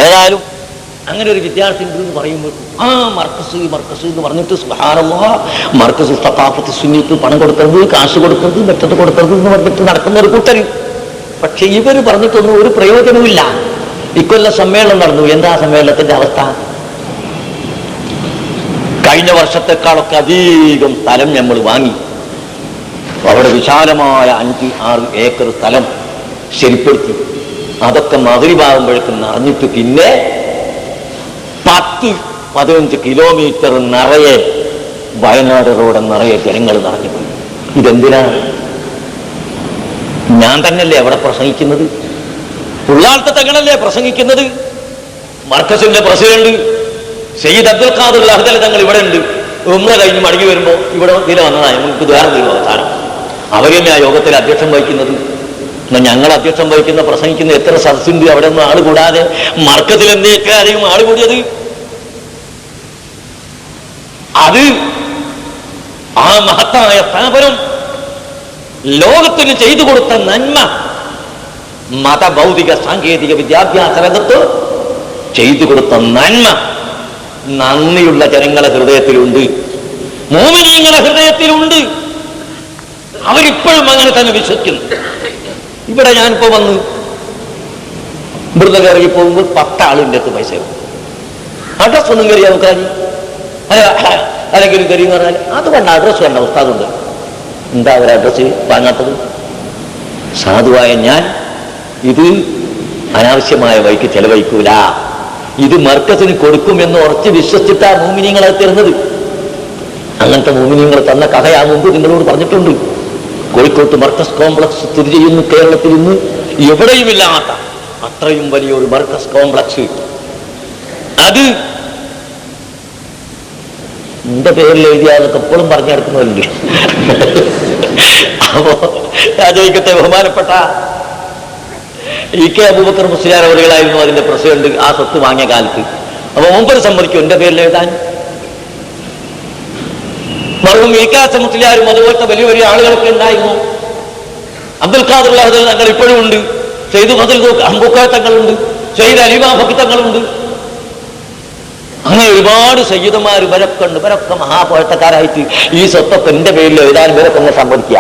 ഏതായാലും അങ്ങനെ ഒരു വിദ്യാർത്ഥി ഉണ്ടെന്ന് പറയുമ്പോൾ മർക്കസ് എന്ന് പറഞ്ഞിട്ട് സുബ്ഹാനല്ലാഹ്, മർക്കസ് സഖാഫത്തി സുന്നിക്ക് പണം കൊടുക്കരുത്, കാശ് കൊടുക്കരുത്, മറ്റത് കൊടുക്കരുത് എന്ന് പറഞ്ഞിട്ട് നടക്കുന്ന ഒരു കൂട്ടര്. പക്ഷെ ഇവര് പറഞ്ഞിട്ടൊന്നും ഒരു പ്രയോജനവുമില്ല. ഇക്കൊല്ല സമ്മേളനം നടന്നു. എന്താ സമ്മേളനത്തിന്റെ അവസ്ഥ? കഴിഞ്ഞ വർഷത്തെക്കാളൊക്കെ അധികം സ്ഥലം നമ്മൾ വാങ്ങി. അവിടെ വിശാലമായ 5-6 ഏക്കർ സ്ഥലം ശരിപ്പെടുത്തി. അതൊക്കെ മഗ്‌രിബാകുമ്പോഴേക്കും നിറഞ്ഞിട്ട് പിന്നെ 10-15 കിലോമീറ്റർ നിറയെ വയനാട് റോഡ് നിറയെ ജനങ്ങൾ നിറഞ്ഞുപോയി. ഇതെന്തിനാണ്? ഞാൻ തന്നെയല്ലേ അവിടെ പ്രസംഗിക്കുന്നത്? ഉള്ളാളത്തെ തങ്ങളല്ലേ പ്രസംഗിക്കുന്നത്? മർക്കസിന്റെ പ്രസിഡന്റ് സയ്യിദ് അബ്ദുൽ ഖാദിർ അഹ്ദൽ തങ്ങൾ ഇവിടെ ഉണ്ട്. ഉംറ കഴിഞ്ഞ് മടങ്ങി വരുമ്പോൾ ഇവിടെ വന്നതാണ്. നമുക്ക് ദ്വാരം അവസാനം അവർ തന്നെ ആ യോഗത്തിൽ അധ്യക്ഷം വഹിക്കുന്നത്. എന്നാൽ ഞങ്ങൾ അധ്യക്ഷം വഹിക്കുന്ന പ്രസംഗിക്കുന്ന എത്ര സദസ്സുണ്ട്? അവിടെ ഒന്നും ആള് കൂടാതെ മർക്കത്തിൽ എന്തൊക്കെ അധികം ആള് കൂടിയത്? അത് ആ മഹത്തായ സ്ഥാപനം ലോകത്തിന് ചെയ്തു കൊടുത്ത നന്മ, മത ഭൗതിക സാങ്കേതിക വിദ്യാഭ്യാസ രംഗത്ത് ചെയ്തു കൊടുത്ത നന്മ നന്ദിയുള്ള ജനങ്ങളെ ഹൃദയത്തിലുണ്ട്, മോമിനീങ്ങളുടെ ഹൃദയത്തിലുണ്ട്. അവരിപ്പോഴും അങ്ങനെ തന്നെ വിശ്വസിക്കുന്നു. ഇവിടെ ഞാനിപ്പോ വന്ന് ഇവിടുന്ന് ഇറങ്ങി പോകുമ്പോൾ 10 ആളിൻ്റെ അടുത്ത് പൈസ അഡ്രസ് ഒന്നും കയറിയാൽ നോക്കാൻ അല്ലെങ്കിൽ കയറി എന്ന് പറഞ്ഞാൽ അത് വേണ്ട, അഡ്രസ് വേണ്ട, ഉസ്താദുണ്ട്. എന്താ ഒരു അഡ്രസ് വാങ്ങാത്തത്? സാധുവായ ഞാൻ ഇത് അനാവശ്യമായ വഴിക്ക് ചെലവഴിക്കൂല, ഇത് മർക്കസിന് കൊടുക്കുമെന്ന് ഉറച്ച് വിശ്വസിച്ചിട്ടാ മോമിനിയങ്ങളെ തരുന്നത്. അങ്ങനത്തെ മോമിനിയങ്ങൾ തന്ന കഥയാ മുമ്പ് നിങ്ങളോട് പറഞ്ഞിട്ടുണ്ട്. കോഴിക്കോട്ട് മർക്കസ് കോംപ്ലക്സ് സ്ഥിതി ചെയ്യുന്നു. കേരളത്തിൽ ഇന്ന് എവിടെയുമില്ലാത്ത അത്രയും വലിയൊരു മർക്കസ് കോംപ്ലക്സ്. അത് എന്റെ പേരിൽ എഴുതിയാതൊക്കെ എപ്പോഴും പറഞ്ഞു നടക്കുന്നവരുണ്ട്. അപ്പോ രാജവൈക്കത്തെ ബഹുമാനപ്പെട്ട ഇ.കെ. അബൂബക്കർ മുസ്ലിയാർ അവരുകളായിരുന്നു അതിന്റെ പ്രസിഡന്റ് ആ സ്വത്ത് വാങ്ങിയ കാലത്ത്. അപ്പൊ മുമ്പ് സമ്മതിക്കും എന്റെ പേരിൽ എഴുതാൻ. മറുപടി ഇ.കെ. മുസ്ലിയാരും അതുപോലത്തെ വലിയ വലിയ ആളുകളൊക്കെ ഉണ്ടായിരുന്നു. അബ്ദുൽ ഖാദിർ അഹ്ദൽ തങ്ങൾ ഇപ്പോഴും ഉണ്ട്, സെയ്ദ് ഫദ്ൽ അമ്പൂക്കായ തങ്ങളുണ്ട്, സെയ്ദ് അലിമാ ഫക്കി തങ്ങളുണ്ട്. അങ്ങനെ ഒരുപാട് സയ്യിദന്മാർ ഇവരൊക്കെ ഉണ്ട്. ഇവരൊക്കെ മഹാപോഴത്തക്കാരായിട്ട് ഈ സ്വത്തൊക്കെ എന്റെ പേരിൽ എഴുതാൻ ഇവരൊക്കെ ഒന്ന് സമ്മതിക്കുക.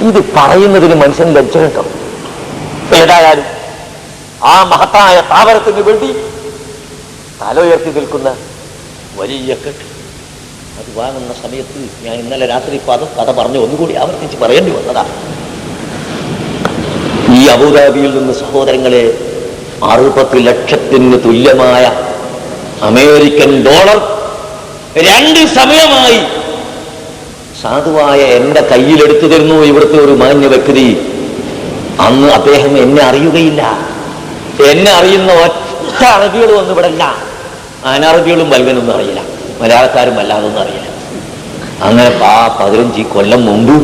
ഇത് പറയുന്നതിന് മനുഷ്യൻ ലജ്ജ കേട്ടോ. ഏതായാലും ആ മഹത്തായ സ്ഥാപനത്തിന് വേണ്ടി തല ഉയർത്തി നിൽക്കുന്ന വലിയ കെട്ട് അത് വാങ്ങുന്ന സമയത്ത് ഞാൻ ഇന്നലെ രാത്രി കഥ പറഞ്ഞു ഒന്നുകൂടി ആവർത്തിച്ച് പറയേണ്ടി വന്നതാ. ഈ അബുദാബിയിൽ നിന്ന് സഹോദരങ്ങളെ 60 ലക്ഷത്തിന് തുല്യമായ അമേരിക്കൻ ഡോളർ 2 സമയമായി സാധുവായ എന്റെ കയ്യിലെടുത്തു തരുന്നു ഇവിടുത്തെ ഒരു മാന്യ വ്യക്തി. അന്ന് അദ്ദേഹം എന്നെ അറിയുകയില്ല. എന്നെ അറിയുന്ന ഒറ്റ അറബികളും ഒന്നും ഇവിടെ ഇല്ല. അനറബികളും വൽവനൊന്നും അറിയില്ല, മലയാളക്കാരും അല്ലാതൊന്നും അറിയില്ല. അങ്ങനെ 15 കൊല്ലം മുമ്പ്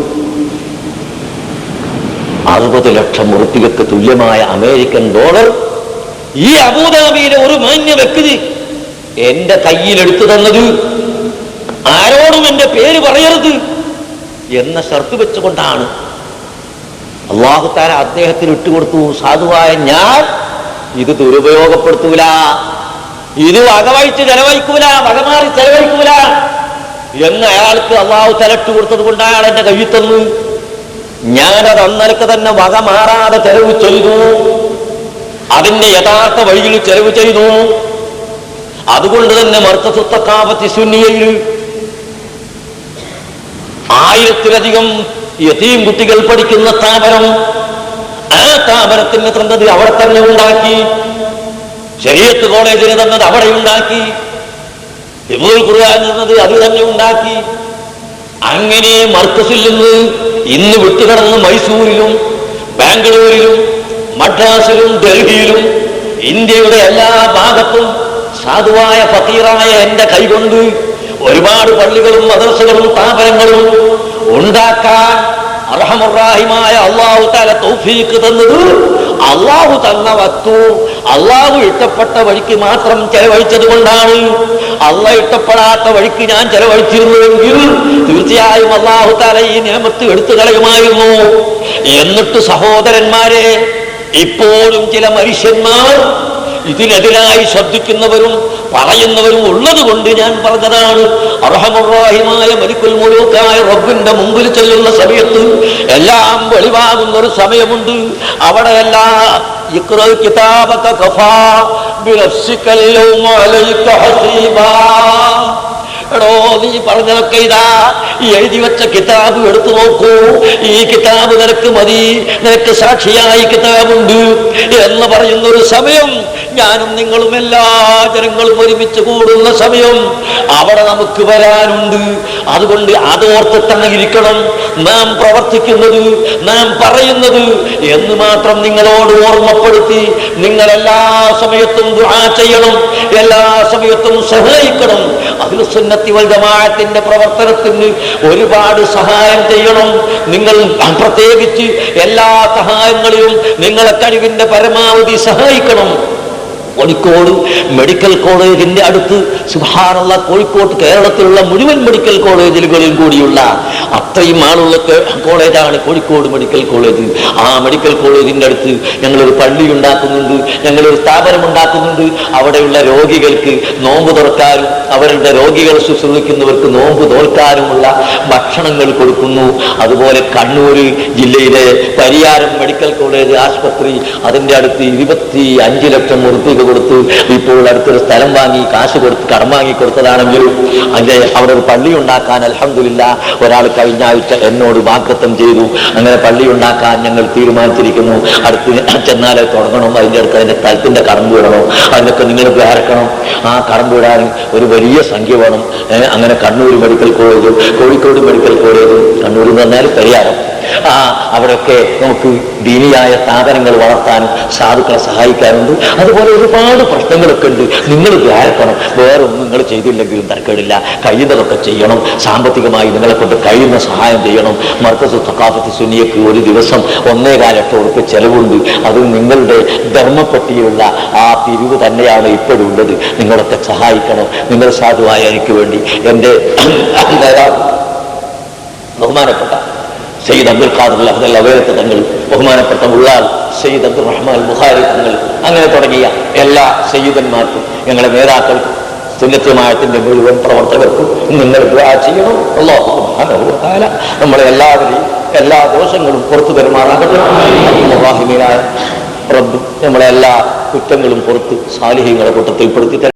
60 ലക്ഷം ഉറുപ്പികൾക്ക് തുല്യമായ അമേരിക്കൻ ഡോളർ ഈ അബുദാബിയിലെ ഒരു മാന്യ വ്യക്തി എന്റെ കയ്യിലെടുത്തു തന്നത് ആരോടും എന്റെ പേര് പറയരുത് എന്ന ഷർത്ത് വെച്ചുകൊണ്ടാണ്. അല്ലാഹു തആല അദ്ദേഹത്തിന് ഇട്ടുകൊടുത്തു, സാധുവായ ഞാൻ ഇത് ദുരുപയോഗപ്പെടുത്തൂല, ഇത് വകവഴിച്ച് ചെലവഴിക്കൂല, വകമാറി ചെലവഴിക്കൂല എന്ന് അയാൾക്ക് അല്ലാഹു തആല ഇട്ടുകൊടുത്തത് കൊണ്ട് അയാൾ എന്റെ കയ്യിൽ തന്നു. ഞാനത് അന്നലക്ക് തന്നെ വക മാറാതെ ചെലവ് ചെയ്തു, അതിന്റെ യഥാർത്ഥ വഴിയിൽ ചെലവ് ചെയ്തു. അതുകൊണ്ട് തന്നെ മർക്കസു തഖാഫത്തി സുന്നിയയിൽ 1000-ലധികം യതീം കുട്ടികൾ പഠിക്കുന്ന സ്ഥാപനം, ആ സ്ഥാപനത്തിന് തന്നത് അവിടെ തന്നെ ഉണ്ടാക്കി. ശരീഅത്ത് കോളേജിന് തന്നത് അവിടെ ഉണ്ടാക്കി. ഹിഫ്ളുൽ ഖുർആൻ തന്നത് അത് തന്നെ ഉണ്ടാക്കി. അങ്ങനെ മർക്കസിൽ നിന്ന് ഇന്ന് വിട്ടുകിടന്ന് മൈസൂരിലും ബാംഗ്ലൂരിലും മദ്രാസിലും ഡൽഹിയിലും ഇന്ത്യയുടെ എല്ലാ ഭാഗത്തും സാധുവായ ഫക്കീറായ എന്റെ കൈകൊണ്ട് ഒരുപാട് പള്ളികളും മദ്രസകളും സ്ഥാപനങ്ങളും ഉണ്ടാക്കാൻ അർഹമുർ-റഹീമായ അല്ലാഹു തആല തൗഫീഖ് തന്നത് അല്ലാഹു തന്ന വസ്തു അല്ലാഹു ഇഷ്ടപ്പെട്ട വഴിക്ക് മാത്രം ചെലവഴിച്ചത് കൊണ്ടാണ്. അല്ലാഹു ഇഷ്ടപ്പെടാത്ത വഴിക്ക് ഞാൻ ചെലവഴിച്ചിരുന്നുവെങ്കിൽ തീർച്ചയായും അല്ലാഹു തആല ഈ നിഅമത്ത് എടുത്തു കളയുമായിരുന്നു. എന്നിട്ട് സഹോദരന്മാരെ, ഇപ്പോഴും ചില മനുഷ്യന്മാർ ഇതിനെതിരായി ശബ്ദിക്കുന്നവരും പറയുന്നവരും ഉള്ളത് കൊണ്ട് ഞാൻ പറഞ്ഞതാണ്. അർഹമുർ-റഹീമായ മലിക്കുൽ മുലൂക്കായ റബ്ബിന്റെ മുമ്പിൽ ചെല്ലുന്ന സമയത്ത് എല്ലാം വെളിവാകുന്ന ഒരു സമയമുണ്ട്. അവിടെയെല്ലാം ഇഖ്റ കിതാബക കഫാ ബിനഫ്സികൽ യൗമ അലൈക ഹസീബാ. എടോ, നീ പറഞ്ഞതൊക്കെ ഇതാ എഴുതി വെച്ച കിതാബ് എടുത്തു നോക്കൂ, ഈ കിതാബ് നിനക്ക് മതി, നിനക്ക് സാക്ഷിയായി കിതാബുണ്ട് എന്ന് പറയുന്ന ഒരു സമയം, ഞാനും നിങ്ങളും എല്ലാ ജനങ്ങളും ഒരുമിച്ച് കൂടുന്ന സമയം അവിടെ നമുക്ക് വരാനുണ്ട്. അതുകൊണ്ട് അതോർത്തിട്ടങ്ങ് ഇരിക്കണം നാം പ്രവർത്തിക്കുന്നത്, നാം പറയുന്നത് എന്ന് മാത്രം നിങ്ങളോട് ഓർമ്മപ്പെടുത്തി നിങ്ങൾ എല്ലാ സമയത്തും ദുആ ചെയ്യണം, എല്ലാ സമയത്തും സഹായിക്കണം. അഹ്ലു സുന്നത്തി വൽ ജമാഅത്തിന്റെ പ്രവർത്തനത്തിന് ഒരുപാട് സഹായം ചെയ്യണം. നിങ്ങൾ പ്രത്യേകിച്ച് എല്ലാ സഹായങ്ങളിലും നിങ്ങളെ കഴിവിന്റെ പരമാവധി സഹായിക്കണം. കോഴിക്കോട് മെഡിക്കൽ കോളേജിന്റെ അടുത്ത് സുബ്ഹാനല്ലാഹ്, കോഴിക്കോട് കേരളത്തിലുള്ള മുഴുവൻ മെഡിക്കൽ കോളേജുകളിൽ കൂടിയുള്ള അത്രയും ആളുള്ള കോളേജാണ് കോഴിക്കോട് മെഡിക്കൽ കോളേജ്. ആ മെഡിക്കൽ കോളേജിന്റെ അടുത്ത് ഞങ്ങളൊരു പള്ളി ഉണ്ടാക്കുന്നുണ്ട്, ഞങ്ങളൊരു സ്ഥാപനം ഉണ്ടാക്കുന്നുണ്ട്. അവിടെയുള്ള രോഗികൾക്ക് നോമ്പ് തുറക്കാനും അവരുടെ രോഗികളെ ശുശ്രൂഷിക്കുന്നവർക്ക് നോമ്പ് തോൽക്കാനുമുള്ള ഭക്ഷണങ്ങൾ കൊടുക്കുന്നു. അതുപോലെ കണ്ണൂർ ജില്ലയിലെ പരിയാരം മെഡിക്കൽ കോളേജ് ആശുപത്രി, അതിന്റെ അടുത്ത് 25 ലക്ഷം ഉറുപ്പിക കൊടുത്ത് ഇപ്പോൾ അടുത്തൊരു സ്ഥലം വാങ്ങി കാശ് കൊടുത്ത് കടം വാങ്ങി കൊടുത്തതാണെങ്കിലും അവിടെ ഒരു പള്ളി ഉണ്ടാക്കാൻ അൽഹംദുലില്ലാഹ് ഒരാൾ കഴിഞ്ഞ ആഴ്ച എന്നോട് വാഗ്ദത്തം ചെയ്തു. അങ്ങനെ പള്ളി ഉണ്ടാക്കാൻ ഞങ്ങൾ തീരുമാനിച്ചിരിക്കുന്നു. അടുത്ത് ചെന്നാലെ തുടങ്ങണം, അതിൻ്റെ അടുത്ത് അതിന്റെ സ്ഥലത്തിന്റെ കടമ്പ് വിടണം, അതിനൊക്കെ നിങ്ങൾ ദ്വാരക്കണം. ആ കടമ്പ് വിടാൻ ഒരു വലിയ സംഖ്യ വേണം. അങ്ങനെ കണ്ണൂർ മെഡിക്കൽ കോളേജും കോഴിക്കോട് മെഡിക്കൽ കോളേജും, കണ്ണൂർ എന്ന് പറഞ്ഞാൽ പരിയാരം, അവിടെയൊക്കെ നമുക്ക് ദീനിയായ സ്ഥാപനങ്ങൾ വളർത്താനും സാധുക്കളെ സഹായിക്കാനുണ്ട്. അതുപോലെ ഒരുപാട് പ്രശ്നങ്ങളൊക്കെ ഉണ്ട്. നിങ്ങൾ ദ്വാരക്കണം. വേറെ ഒന്നും നിങ്ങൾ ചെയ്തില്ലെങ്കിലും തരക്കേടില്ല, കഴിയുന്നതൊക്കെ ചെയ്യണം. സാമ്പത്തികമായി നിങ്ങളെ കൊണ്ട് കഴിയുന്ന സഹായം ചെയ്യണം. മർക്കസു തഖാഫത്തി സുന്നിയക്ക് ഒരു ദിവസം 1.25 ലക്ഷം ഉറുപ്പിക ചെലവുണ്ട്. അത് നിങ്ങളുടെ ധർമ്മപ്പട്ടിയിലുള്ള ആ പിരിവ് തന്നെയാണ് ഇപ്പോഴുള്ളത്. നിങ്ങളൊക്കെ സഹായിക്കണം. നിങ്ങൾ സാധുവായ എനിക്ക് വേണ്ടി എൻ്റെ ബഹുമാനപ്പെട്ട സയ്യിദ് അബ്ദുൽ ഖാദിർ അഹ്ദൽ അവൈലത്ത് തങ്ങൾ, ബഹുമാനപ്പെട്ട ഉള്ളാൽ സയ്യിദ് അബ്ദുർ റഹ്മാൻ ബുഖാരി തങ്ങൾ, അങ്ങനെ തുടങ്ങിയ എല്ലാ സയ്യിദന്മാർക്കും ഞങ്ങളുടെ നേതാക്കൾക്കും സുന്നത്ത് ജമാഅത്തിന്റെ മുഴുവൻ പ്രവർത്തകർക്കും നിങ്ങൾ ദുആ ചെയ്യണം. അല്ലാഹു സുബ്ഹാനഹു വ തആല നമ്മളെ എല്ലാവരെയും എല്ലാ ദോഷങ്ങളും പുറത്തു തരുമാറാകട്ടെ. റഹീമായ റബ്ബ് നമ്മളെ എല്ലാ കുറ്റങ്ങളും പുറത്ത് സാലിഹീങ്ങളുടെ കൂട്ടത്തിൽ പെടുത്തി